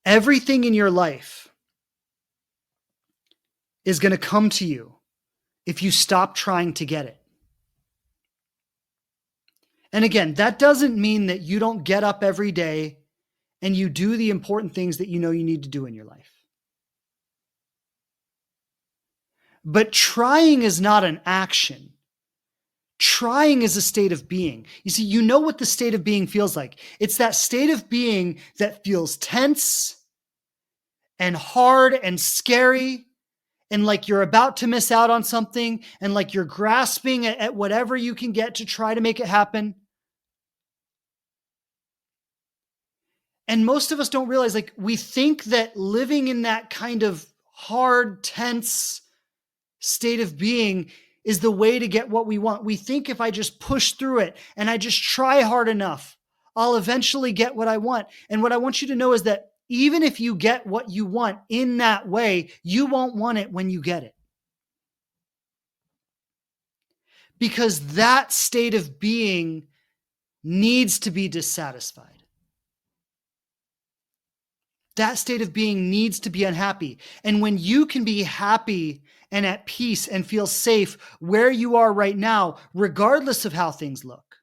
Everything in your life is gonna come to you if you stop trying to get it. And again, that doesn't mean that you don't get up every day and you do the important things that you know you need to do in your life. But trying is not an action. Trying is a state of being. You see, you know what the state of being feels like. It's that state of being that feels tense and hard and scary, and like you're about to miss out on something, and like you're grasping at whatever you can get to try to make it happen. And most of us don't realize, like, we think that living in that kind of hard, tense state of being is the way to get what we want. We think if I just push through it and I just try hard enough, I'll eventually get what I want. And what I want you to know is that even if you get what you want in that way, you won't want it when you get it. Because that state of being needs to be dissatisfied. That state of being needs to be unhappy. And when you can be happy and at peace and feel safe where you are right now, regardless of how things look,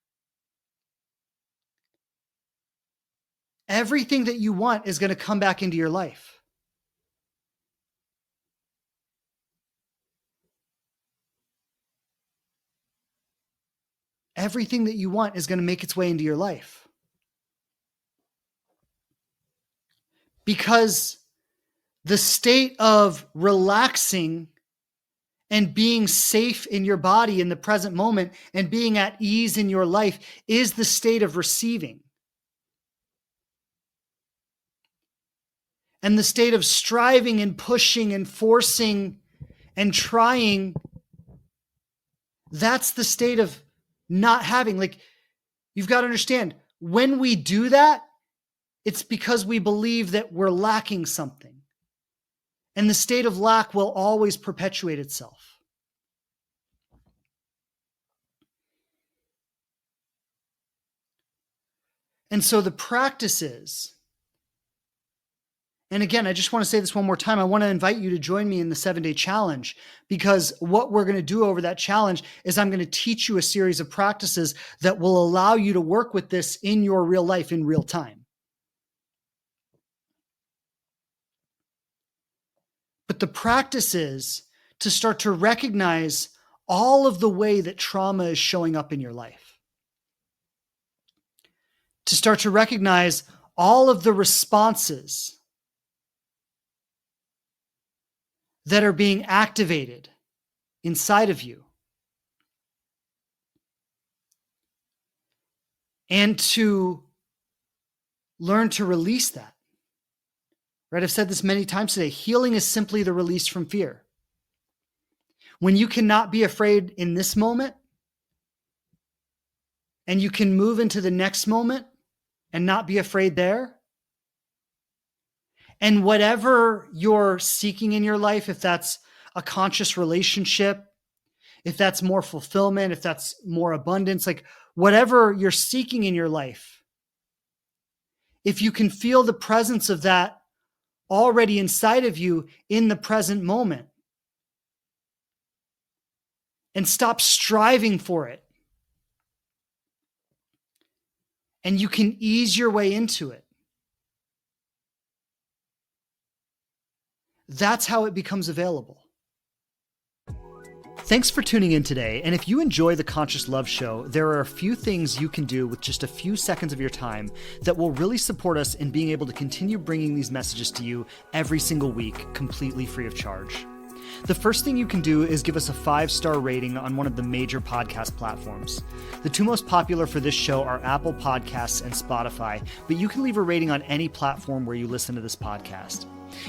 everything that you want is going to come back into your life. Everything that you want is going to make its way into your life. Because the state of relaxing and being safe in your body in the present moment and being at ease in your life is the state of receiving. And the state of striving and pushing and forcing and trying, that's the state of not having. Like, you've got to understand, when we do that, it's because we believe that we're lacking something. And the state of lack will always perpetuate itself. And so the practice is, and again, I just want to say this one more time. I want to invite you to join me in the 7-day challenge, because what we're going to do over that challenge is I'm going to teach you a series of practices that will allow you to work with this in your real life in real time. But the practice is to start to recognize all of the way that trauma is showing up in your life. To start to recognize all of the responses that are being activated inside of you. and to learn to release that. Right? I've said this many times today. Healing is simply the release from fear. When you cannot be afraid in this moment, and you can move into the next moment and not be afraid there, and whatever you're seeking in your life, if that's a conscious relationship, if that's more fulfillment, if that's more abundance, like whatever you're seeking in your life, if you can feel the presence of that already inside of you in the present moment and stop striving for it, and you can ease your way into it, that's how it becomes available. Thanks for tuning in today. And if you enjoy the Conscious Love Show, there are a few things you can do with just a few seconds of your time that will really support us in being able to continue bringing these messages to you every single week, completely free of charge. The first thing you can do is give us a 5-star rating on one of the major podcast platforms. The two most popular for this show are Apple Podcasts and Spotify, but you can leave a rating on any platform where you listen to this podcast.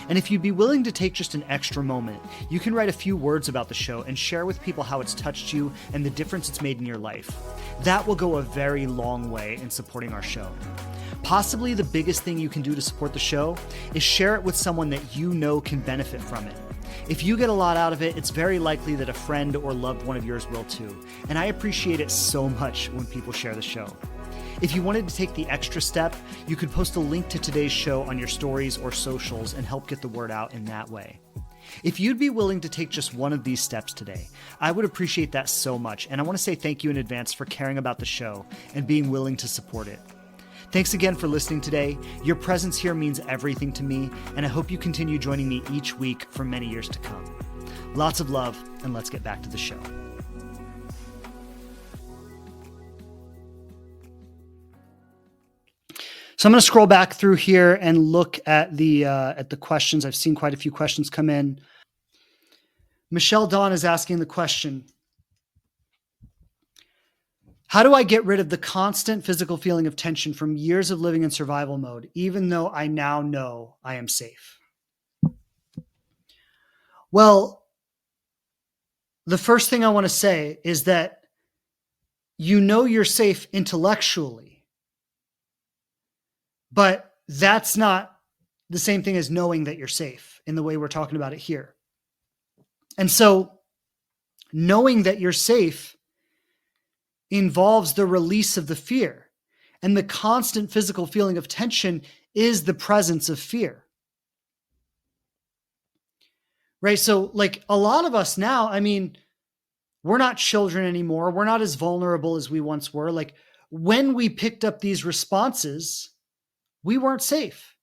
And if you'd be willing to take just an extra moment, you can write a few words about the show and share with people how it's touched you and the difference it's made in your life. That will go a very long way in supporting our show. Possibly the biggest thing you can do to support the show is share it with someone that you know can benefit from it. If you get a lot out of it, it's very likely that a friend or loved one of yours will too. And I appreciate it so much when people share the show. If you wanted to take the extra step, you could post a link to today's show on your stories or socials and help get the word out in that way. If you'd be willing to take just one of these steps today, I would appreciate that so much. And I want to say thank you in advance for caring about the show and being willing to support it. Thanks again for listening today. Your presence here means everything to me, and I hope you continue joining me each week for many years to come. Lots of love, and let's get back to the show. So I'm going to scroll back through here and look at the questions. I've seen quite a few questions come in. Michelle Dawn is asking the question, how do I get rid of the constant physical feeling of tension from years of living in survival mode, even though I now know I am safe? Well, the first thing I want to say is that you know you're safe intellectually, but that's not the same thing as knowing that you're safe in the way we're talking about it here. And so knowing that you're safe involves the release of the fear. And the constant physical feeling of tension is the presence of fear. Right? So like a lot of us now, I mean, we're not children anymore. We're not as vulnerable as we once were. Like when we picked up these responses, we weren't safe.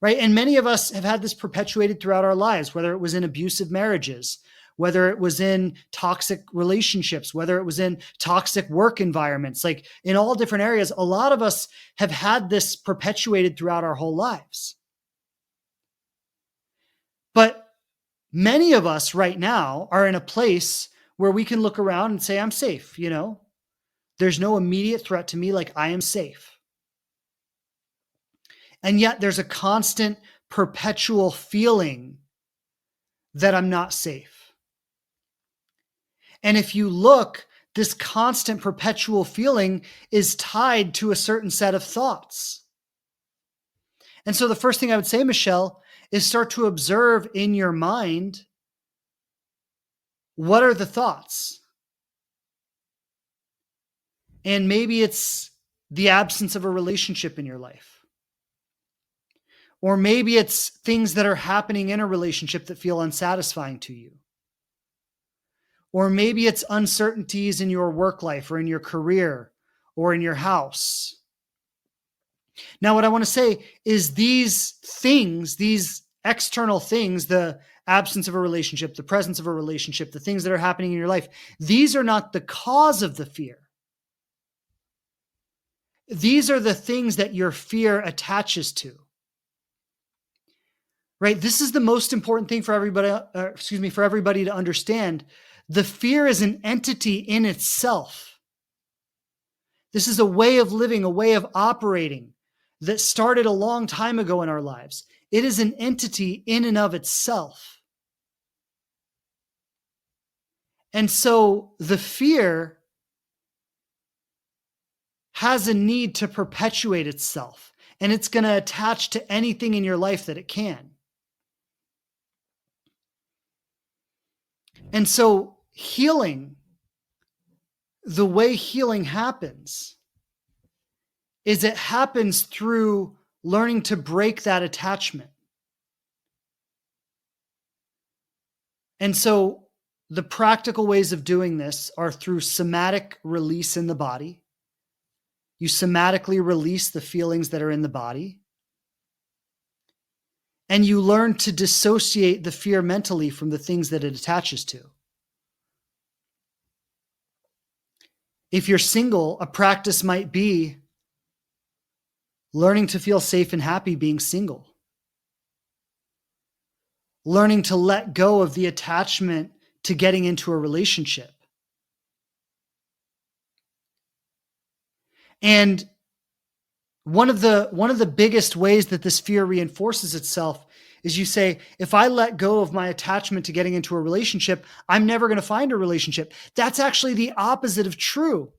Right? And many of us have had this perpetuated throughout our lives, whether it was in abusive marriages, whether it was in toxic relationships, whether it was in toxic work environments, like in all different areas, a lot of us have had this perpetuated throughout our whole lives. But many of us right now are in a place where we can look around and say, I'm safe, you know? There's no immediate threat to me, like I am safe. And yet there's a constant, perpetual feeling that I'm not safe. And if you look, this constant perpetual feeling is tied to a certain set of thoughts. And so the first thing I would say, Michelle, is start to observe in your mind, what are the thoughts? And maybe it's the absence of a relationship in your life. Or maybe it's things that are happening in a relationship that feel unsatisfying to you. Or maybe it's uncertainties in your work life or in your career or in your house. Now, what I want to say is these things, these external things, the absence of a relationship, the presence of a relationship, the things that are happening in your life, these are not the cause of the fear. These are the things that your fear attaches to. Right? This is the most important thing for everybody to understand. The fear is an entity in itself. This is a way of living, a way of operating that started a long time ago in our lives. It is an entity in and of itself. And so the fear has a need to perpetuate itself, and it's going to attach to anything in your life that it can. And so healing, the way healing happens, is it happens through learning to break that attachment. And so the practical ways of doing this are through somatic release in the body. You somatically release the feelings that are in the body. And you learn to dissociate the fear mentally from the things that it attaches to. If you're single, a practice might be learning to feel safe and happy being single. Learning to let go of the attachment to getting into a relationship. And one of the biggest ways that this fear reinforces itself is you say, if I let go of my attachment to getting into a relationship, I'm never going to find a relationship. That's actually the opposite of true.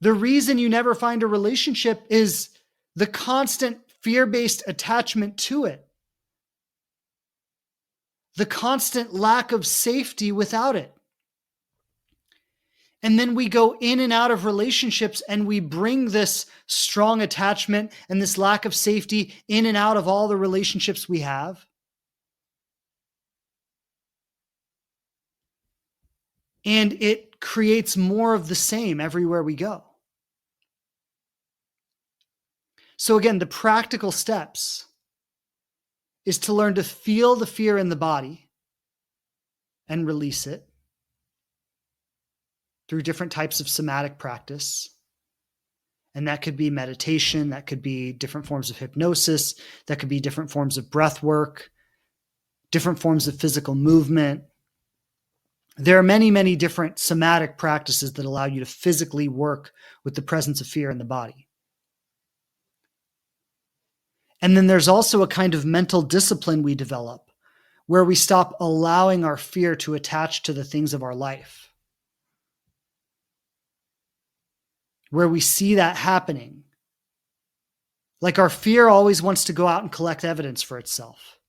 The reason you never find a relationship is the constant fear-based attachment to it. The constant lack of safety without it. And then we go in and out of relationships and we bring this strong attachment and this lack of safety in and out of all the relationships we have. And it creates more of the same everywhere we go. So again, the practical steps is to learn to feel the fear in the body and release it through different types of somatic practice. And that could be meditation, that could be different forms of hypnosis, that could be different forms of breath work, different forms of physical movement. There are many, many different somatic practices that allow you to physically work with the presence of fear in the body. And then there's also a kind of mental discipline we develop where we stop allowing our fear to attach to the things of our life. Where we see that happening. Like our fear always wants to go out and collect evidence for itself.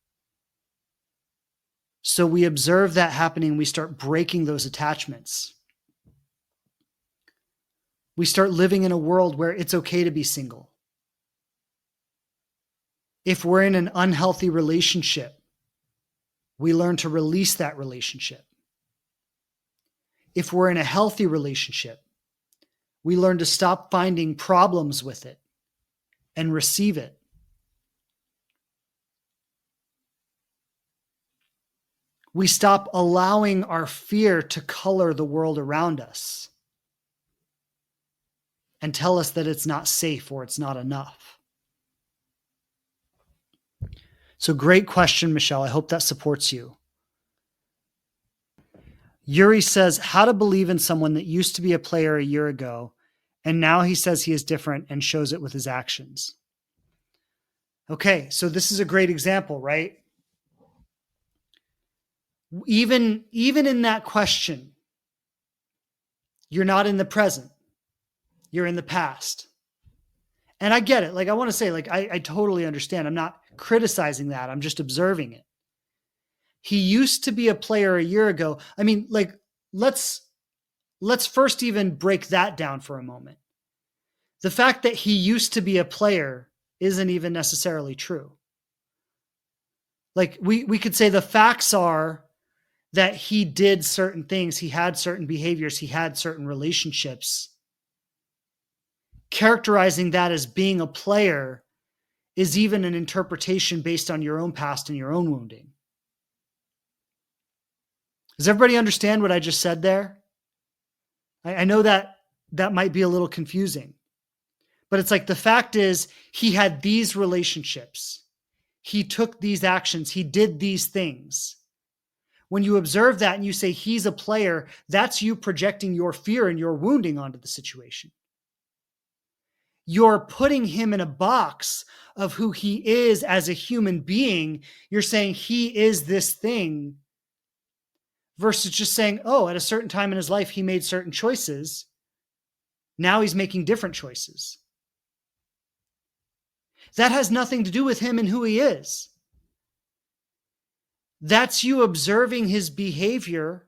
So we observe that happening, we start breaking those attachments. We start living in a world where it's okay to be single. If we're in an unhealthy relationship, we learn to release that relationship. If we're in a healthy relationship, we learn to stop finding problems with it and receive it. We stop allowing our fear to color the world around us and tell us that it's not safe or it's not enough. So great question, Michelle. I hope that supports you. Yuri says, how to believe in someone that used to be a player a year ago, and now he says he is different and shows it with his actions. Okay, so this is a great example, right? Even in that question, you're not in the present. You're in the past. And I get it. Like, I want to say, like, I totally understand. I'm not criticizing that. I'm just observing it. He used to be a player a year ago. I mean, like, let's first even break that down for a moment. The fact that he used to be a player isn't even necessarily true. Like, we could say the facts are that he did certain things, he had certain behaviors, he had certain relationships. Characterizing that as being a player is even an interpretation based on your own past and your own wounding. Does everybody understand what I just said there? I know that might be a little confusing, but it's like the fact is he had these relationships. He took these actions. He did these things. When you observe that and you say he's a player, that's you projecting your fear and your wounding onto the situation. You're putting him in a box of who he is as a human being. You're saying he is this thing versus just saying, oh, at a certain time in his life, he made certain choices. Now he's making different choices. That has nothing to do with him and who he is. That's you observing his behavior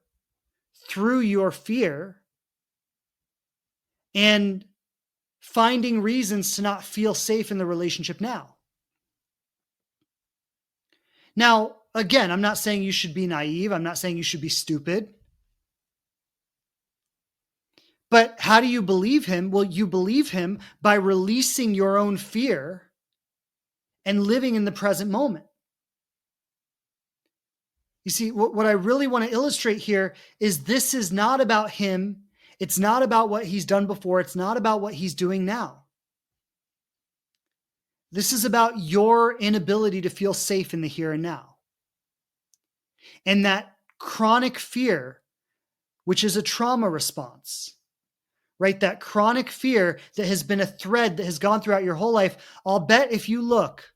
through your fear and finding reasons to not feel safe in the relationship now. Now, again, I'm not saying you should be naive. I'm not saying you should be stupid. But how do you believe him? Well, you believe him by releasing your own fear and living in the present moment. You see, what I really want to illustrate here is this is not about him. It's not about what he's done before. It's not about what he's doing now. This is about your inability to feel safe in the here and now. And that chronic fear, which is a trauma response, right? That chronic fear that has been a thread that has gone throughout your whole life. I'll bet if you look,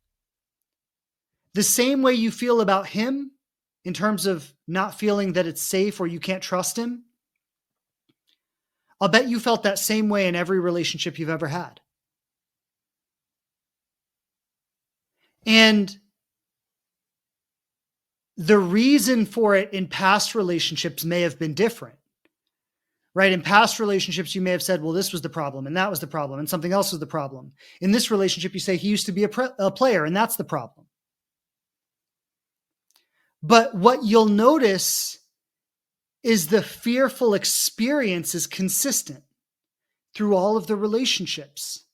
the same way you feel about him in terms of not feeling that it's safe or you can't trust him, I'll bet you felt that same way in every relationship you've ever had. And the reason for it in past relationships may have been different, right? In past relationships, you may have said, well, this was the problem and that was the problem and something else was the problem. In this relationship, you say he used to be a player and that's the problem. But what you'll notice is the fearful experience is consistent through all of the relationships.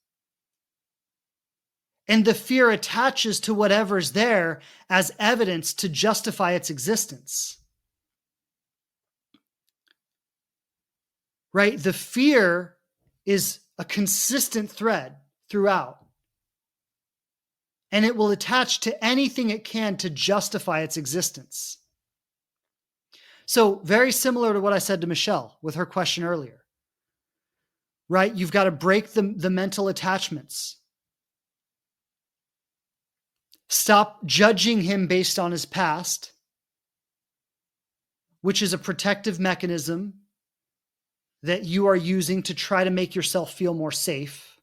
And the fear attaches to whatever's there as evidence to justify its existence. Right? The fear is a consistent thread throughout. And it will attach to anything it can to justify its existence. So very similar to what I said to Michelle with her question earlier, right? You've got to break the mental attachments. Stop judging him based on his past, which is a protective mechanism that you are using to try to make yourself feel more safe.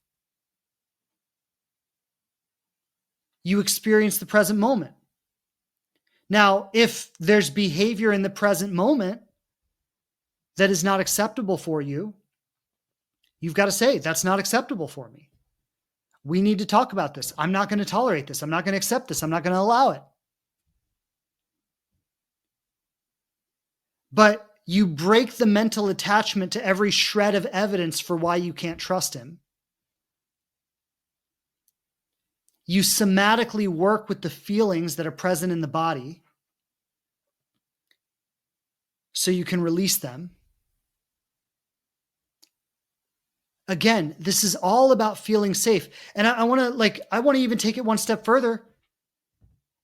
You experience the present moment. Now, if there's behavior in the present moment that is not acceptable for you, you've got to say, that's not acceptable for me. We need to talk about this. I'm not going to tolerate this. I'm not going to accept this. I'm not going to allow it. But you break the mental attachment to every shred of evidence for why you can't trust him. You somatically work with the feelings that are present in the body so you can release them. Again, this is all about feeling safe. And I want to even take it one step further.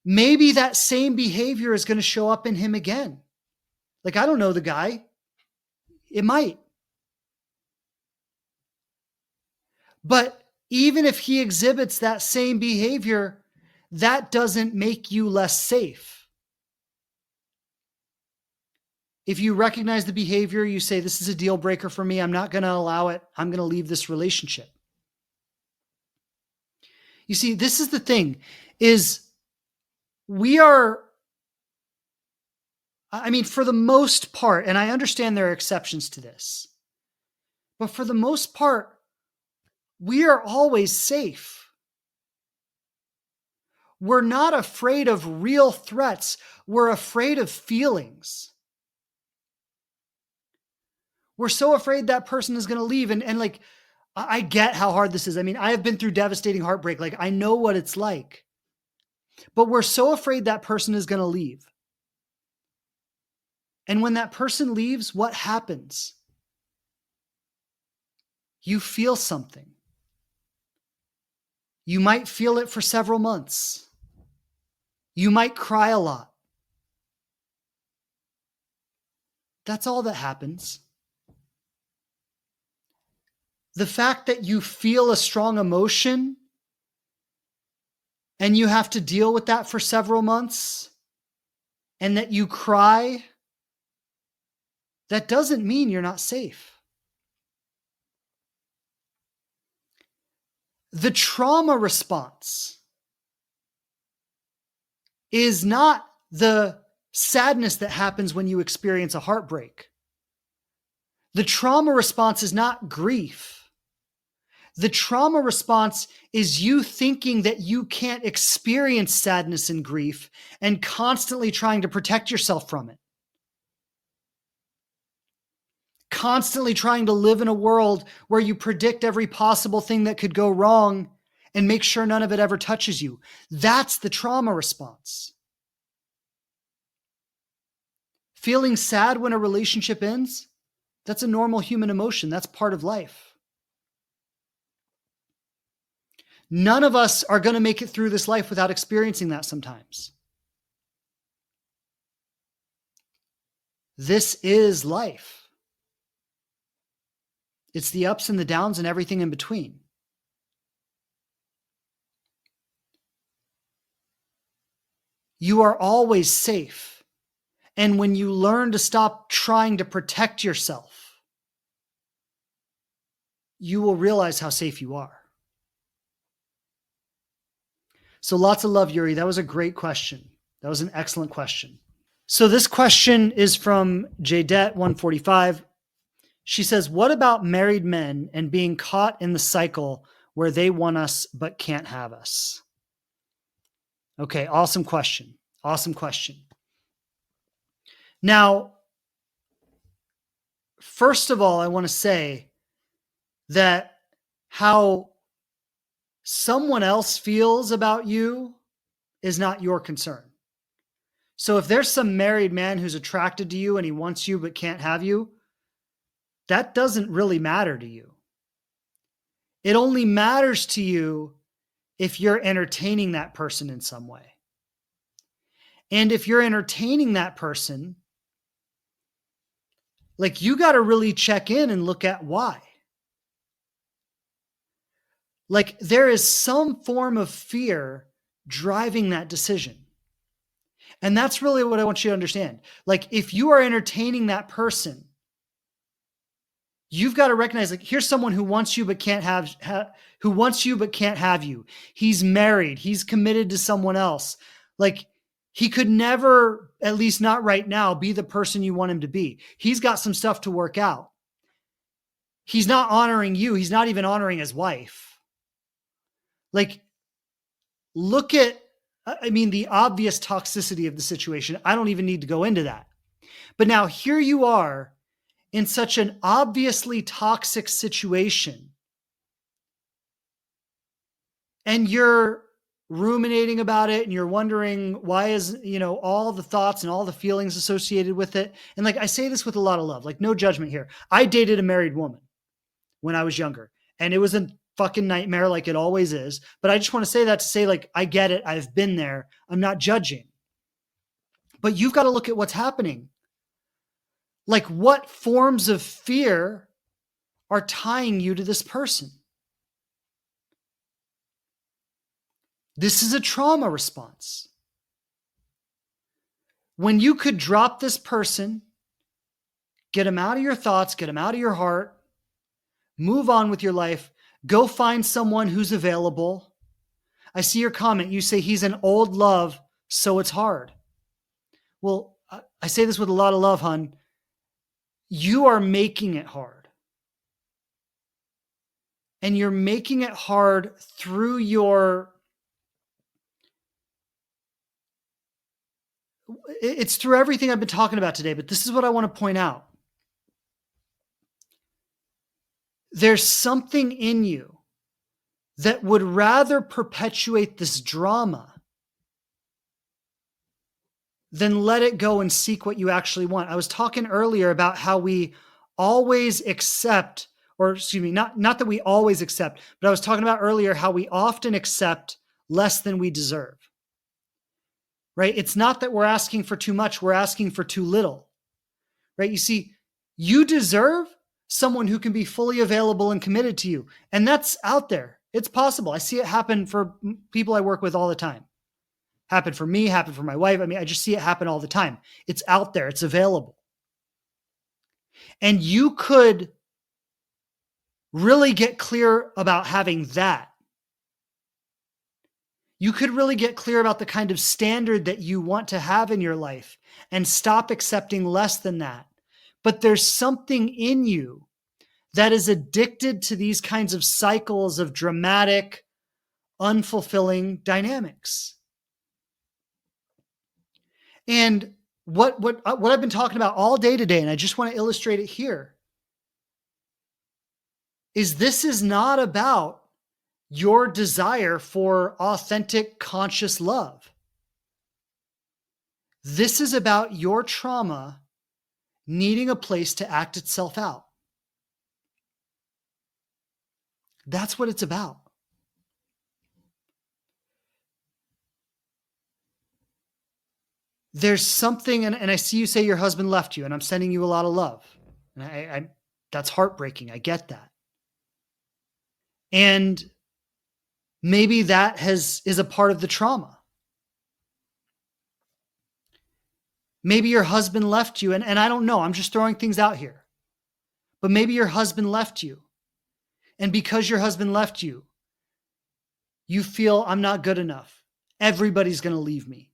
Maybe that same behavior is going to show up in him again. Like, I don't know the guy. It might. But even if he exhibits that same behavior, that doesn't make you less safe. If you recognize the behavior, you say, this is a deal breaker for me. I'm not going to allow it. I'm going to leave this relationship. You see, this is the thing, is for the most part, and I understand there are exceptions to this, but for the most part, we are always safe. We're not afraid of real threats. We're afraid of feelings. We're so afraid that person is going to leave. And like, I get how hard this is. I mean, I have been through devastating heartbreak. Like, I know what it's like. But we're so afraid that person is going to leave. And when that person leaves, what happens? You feel something. You might feel it for several months. You might cry a lot. That's all that happens. The fact that you feel a strong emotion and you have to deal with that for several months and that you cry, that doesn't mean you're not safe. The trauma response is not the sadness that happens when you experience a heartbreak. The trauma response is not grief. The trauma response is you thinking that you can't experience sadness and grief and constantly trying to protect yourself from it. Constantly trying to live in a world where you predict every possible thing that could go wrong and make sure none of it ever touches you. That's the trauma response. Feeling sad when a relationship ends, that's a normal human emotion. That's part of life. None of us are going to make it through this life without experiencing that sometimes. This is life. It's the ups and the downs and everything in between. You are always safe. And when you learn to stop trying to protect yourself, you will realize how safe you are. So lots of love, Yuri. That was a great question. That was an excellent question. So this question is from Jadette145. She says, what about married men and being caught in the cycle where they want us but can't have us? Okay, awesome question. Awesome question. Now, first of all, I want to say that how someone else feels about you is not your concern. So if there's some married man who's attracted to you and he wants you but can't have you, that doesn't really matter to you. It only matters to you if you're entertaining that person in some way. And if you're entertaining that person, like, you got to really check in and look at why. Like, there is some form of fear driving that decision. And that's really what I want you to understand. Like, if you are entertaining that person, you've got to recognize, like, here's someone who wants you but can't who wants you but can't have you. He's married. He's committed to someone else. Like, he could never, at least not right now, be the person you want him to be. He's got some stuff to work out. He's not honoring you. He's not even honoring his wife. Like, look at, the obvious toxicity of the situation. I don't even need to go into that. But now here you are in such an obviously toxic situation, and you're ruminating about it and you're wondering why is, all the thoughts and all the feelings associated with it. And like, I say this with a lot of love, like, no judgment here. I dated a married woman when I was younger, and it was a fucking nightmare, like it always is. But I just want to say that to say, like, I get it. I've been there. I'm not judging. But you've got to look at what's happening. Like, what forms of fear are tying you to this person? This is a trauma response. When you could drop this person, get them out of your thoughts, get them out of your heart, move on with your life, go find someone who's available. I see your comment. You say he's an old love, so it's hard. Well, I say this with a lot of love, hon. You are making it hard. And you're making it hard through it's through everything I've been talking about today, but this is what I want to point out. There's something in you that would rather perpetuate this drama than let it go and seek what you actually want. I was talking earlier about how we always accept, or excuse me, not that we always accept, but I was talking about earlier how we often accept less than we deserve. Right? It's not that we're asking for too much, we're asking for too little. right? You see, you deserve someone who can be fully available and committed to you. And that's out there. It's possible. I see it happen for people I work with all the time. Happen for me, happen for my wife. I mean, I just see it happen all the time. It's out there, it's available. And you could really get clear about having that. You could really get clear about the kind of standard that you want to have in your life and stop accepting less than that. But there's something in you that is addicted to these kinds of cycles of dramatic, unfulfilling dynamics. And what I've been talking about all day today, and I just want to illustrate it here, is this is not about your desire for authentic, conscious love. This is about your trauma needing a place to act itself out. That's what it's about. There's something, and I see you say your husband left you, and I'm sending you a lot of love. And I that's heartbreaking. I get that. And maybe that is a part of the trauma. Maybe your husband left you, and I don't know. I'm just throwing things out here. But maybe your husband left you. And because your husband left you, you feel I'm not good enough. Everybody's going to leave me.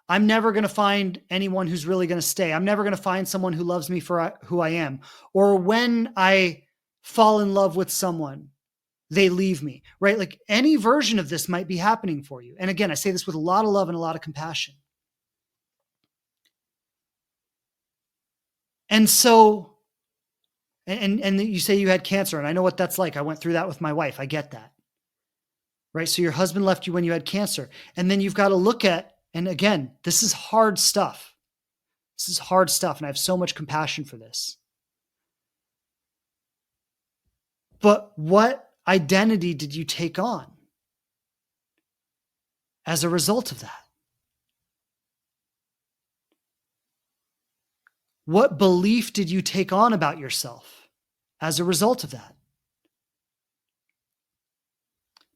I'm never going to find anyone who's really going to stay. I'm never going to find someone who loves me for who I am. Or when I fall in love with someone, they leave me, right? Like any version of this might be happening for you. And again, I say this with a lot of love and a lot of compassion. And so, and you say you had cancer, and I know what that's like. I went through that with my wife. I get that, right? So your husband left you when you had cancer. And then you've got to look at, and again, this is hard stuff. This is hard stuff, and I have so much compassion for this. But what identity did you take on as a result of that? What belief did you take on about yourself as a result of that?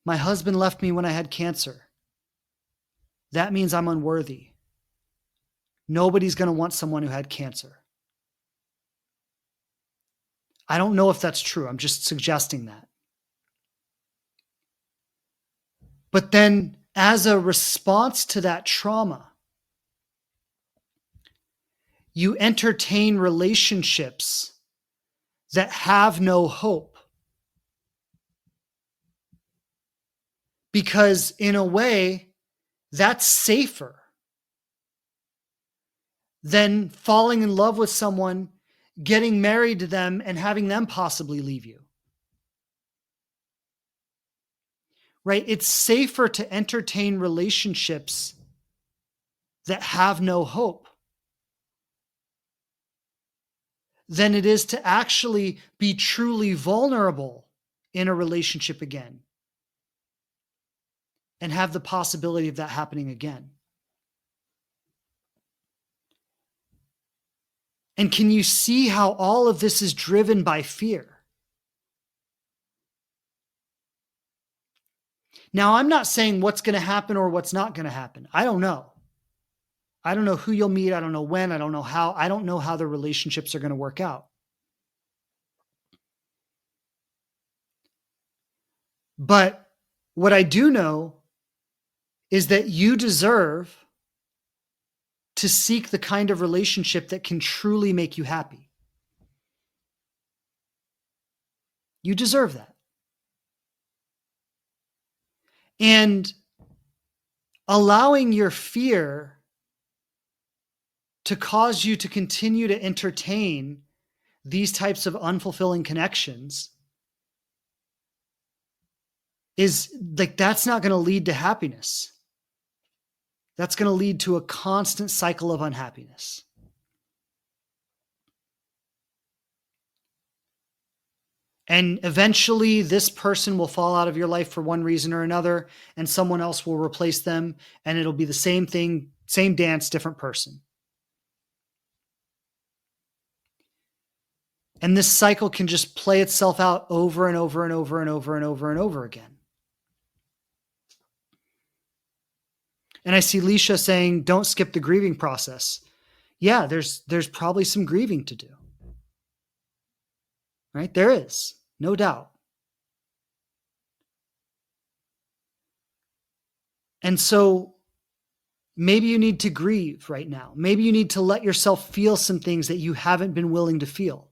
My husband left me when I had cancer. That means I'm unworthy. Nobody's going to want someone who had cancer. I don't know if that's true. I'm just suggesting that. But then, as a response to that trauma, you entertain relationships that have no hope. Because in a way, that's safer than falling in love with someone, getting married to them, and having them possibly leave you. Right? It's safer to entertain relationships that have no hope than it is to actually be truly vulnerable in a relationship again and have the possibility of that happening again. And can you see how all of this is driven by fear? Now, I'm not saying what's going to happen or what's not going to happen. I don't know. I don't know who you'll meet. I don't know when. I don't know how. I don't know how the relationships are going to work out. But what I do know is that you deserve to seek the kind of relationship that can truly make you happy. You deserve that. And allowing your fear to cause you to continue to entertain these types of unfulfilling connections is like, that's not going to lead to happiness. That's going to lead to a constant cycle of unhappiness. And eventually this person will fall out of your life for one reason or another, and someone else will replace them, and it'll be the same thing, same dance, different person. And this cycle can just play itself out over and over and over and over and over and over again. And I see Leisha saying, don't skip the grieving process. Yeah, there's probably some grieving to do. Right? There is, no doubt. And so maybe you need to grieve right now. Maybe you need to let yourself feel some things that you haven't been willing to feel.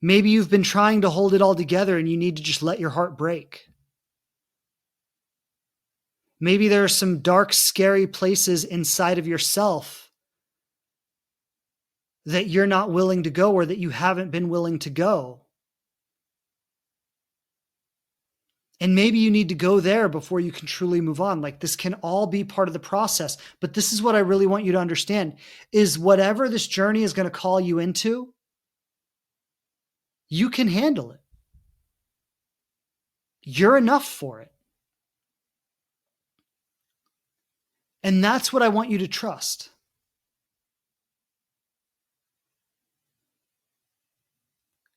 Maybe you've been trying to hold it all together and you need to just let your heart break. Maybe there are some dark, scary places inside of yourself that you're not willing to go or that you haven't been willing to go. And maybe you need to go there before you can truly move on. Like, this can all be part of the process. But this is what I really want you to understand is whatever this journey is going to call you into, you can handle it. You're enough for it. And that's what I want you to trust.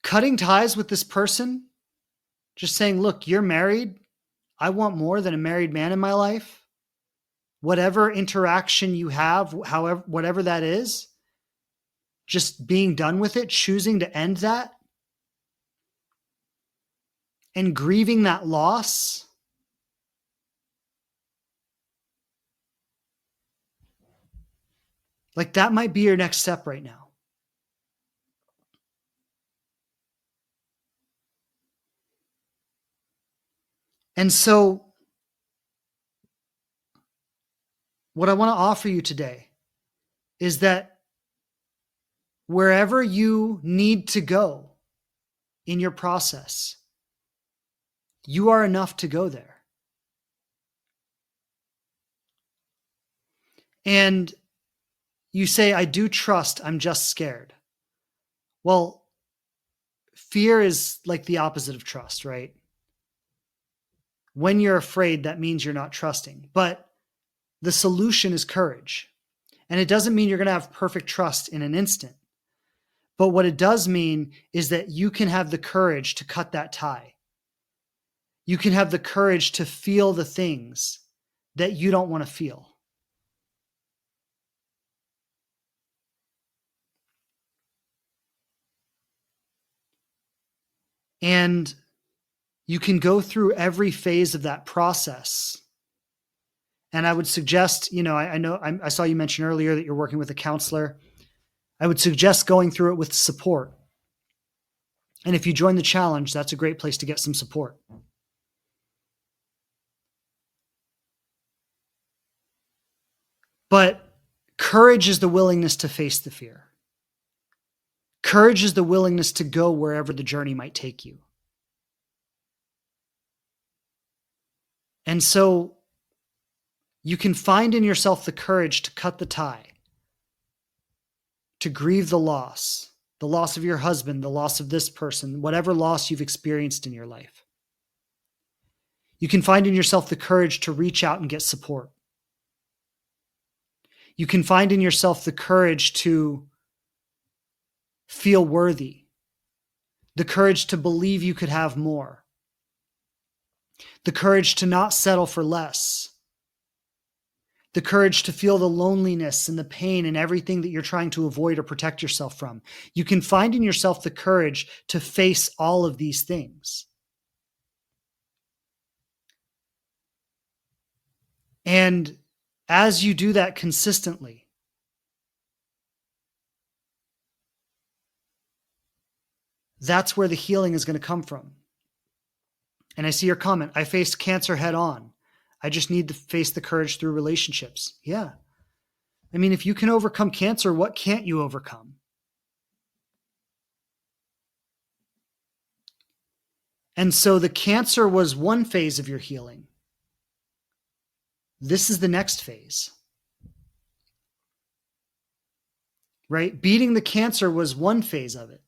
Cutting ties with this person, just saying, look, you're married. I want more than a married man in my life. Whatever interaction you have, however, whatever that is, just being done with it, choosing to end that, and grieving that loss. Like, that might be your next step right now. And so what I want to offer you today is that wherever you need to go in your process, you are enough to go there. And you say, I do trust, I'm just scared. Well, fear is like the opposite of trust, right? When you're afraid, that means you're not trusting. But the solution is courage. And it doesn't mean you're going to have perfect trust in an instant. But what it does mean is that you can have the courage to cut that tie. You can have the courage to feel the things that you don't want to feel. And you can go through every phase of that process. And I would suggest, I saw you mention earlier that you're working with a counselor. I would suggest going through it with support. And if you join the challenge, that's a great place to get some support. But courage is the willingness to face the fear. Courage is the willingness to go wherever the journey might take you. And so you can find in yourself the courage to cut the tie, to grieve the loss of your husband, the loss of this person, whatever loss you've experienced in your life. You can find in yourself the courage to reach out and get support. You can find in yourself the courage to feel worthy, the courage to believe you could have more, the courage to not settle for less, the courage to feel the loneliness and the pain and everything that you're trying to avoid or protect yourself from. You can find in yourself the courage to face all of these things. And as you do that consistently, that's where the healing is going to come from. And I see your comment, I faced cancer head on. I just need to face the courage through relationships. Yeah. I mean, if you can overcome cancer, what can't you overcome? And so the cancer was one phase of your healing. This is the next phase. Right? Beating the cancer was one phase of it.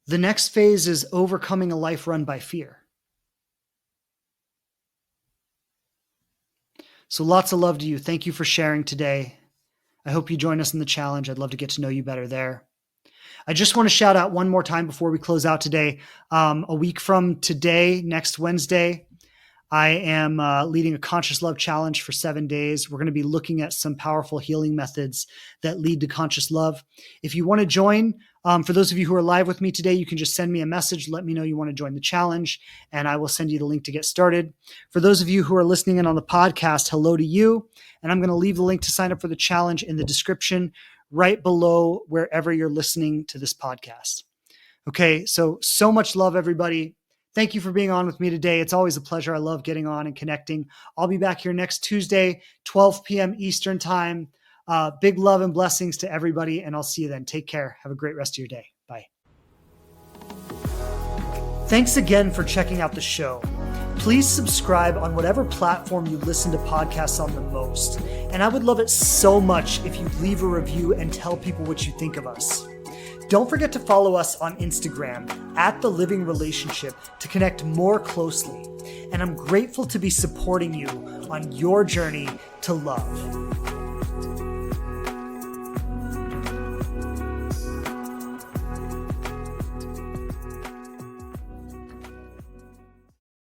The next phase is overcoming a life run by fear. So lots of love to you. Thank you for sharing today. I hope you join us in the challenge. I'd love to get to know you better there. I just want to shout out one more time before we close out today. A week from today, next Wednesday, I am leading a conscious love challenge for 7 days. We're going to be looking at some powerful healing methods that lead to conscious love. If you want to join, for those of you who are live with me today, you can just send me a message. Let me know you want to join the challenge, and I will send you the link to get started. For those of you who are listening in on the podcast, hello to you. And I'm going to leave the link to sign up for the challenge in the description right below wherever you're listening to this podcast. Okay, so much love, everybody. Thank you for being on with me today. It's always a pleasure. I love getting on and connecting. I'll be back here next Tuesday, 12 p.m. Eastern time. Big love and blessings to everybody, and I'll see you then. Take care. Have a great rest of your day. Bye. Thanks again for checking out the show. Please subscribe on whatever platform you listen to podcasts on the most. And I would love it so much if you leave a review and tell people what you think of us. Don't forget to follow us on Instagram @TheLivingRelationship to connect more closely. And I'm grateful to be supporting you on your journey to love.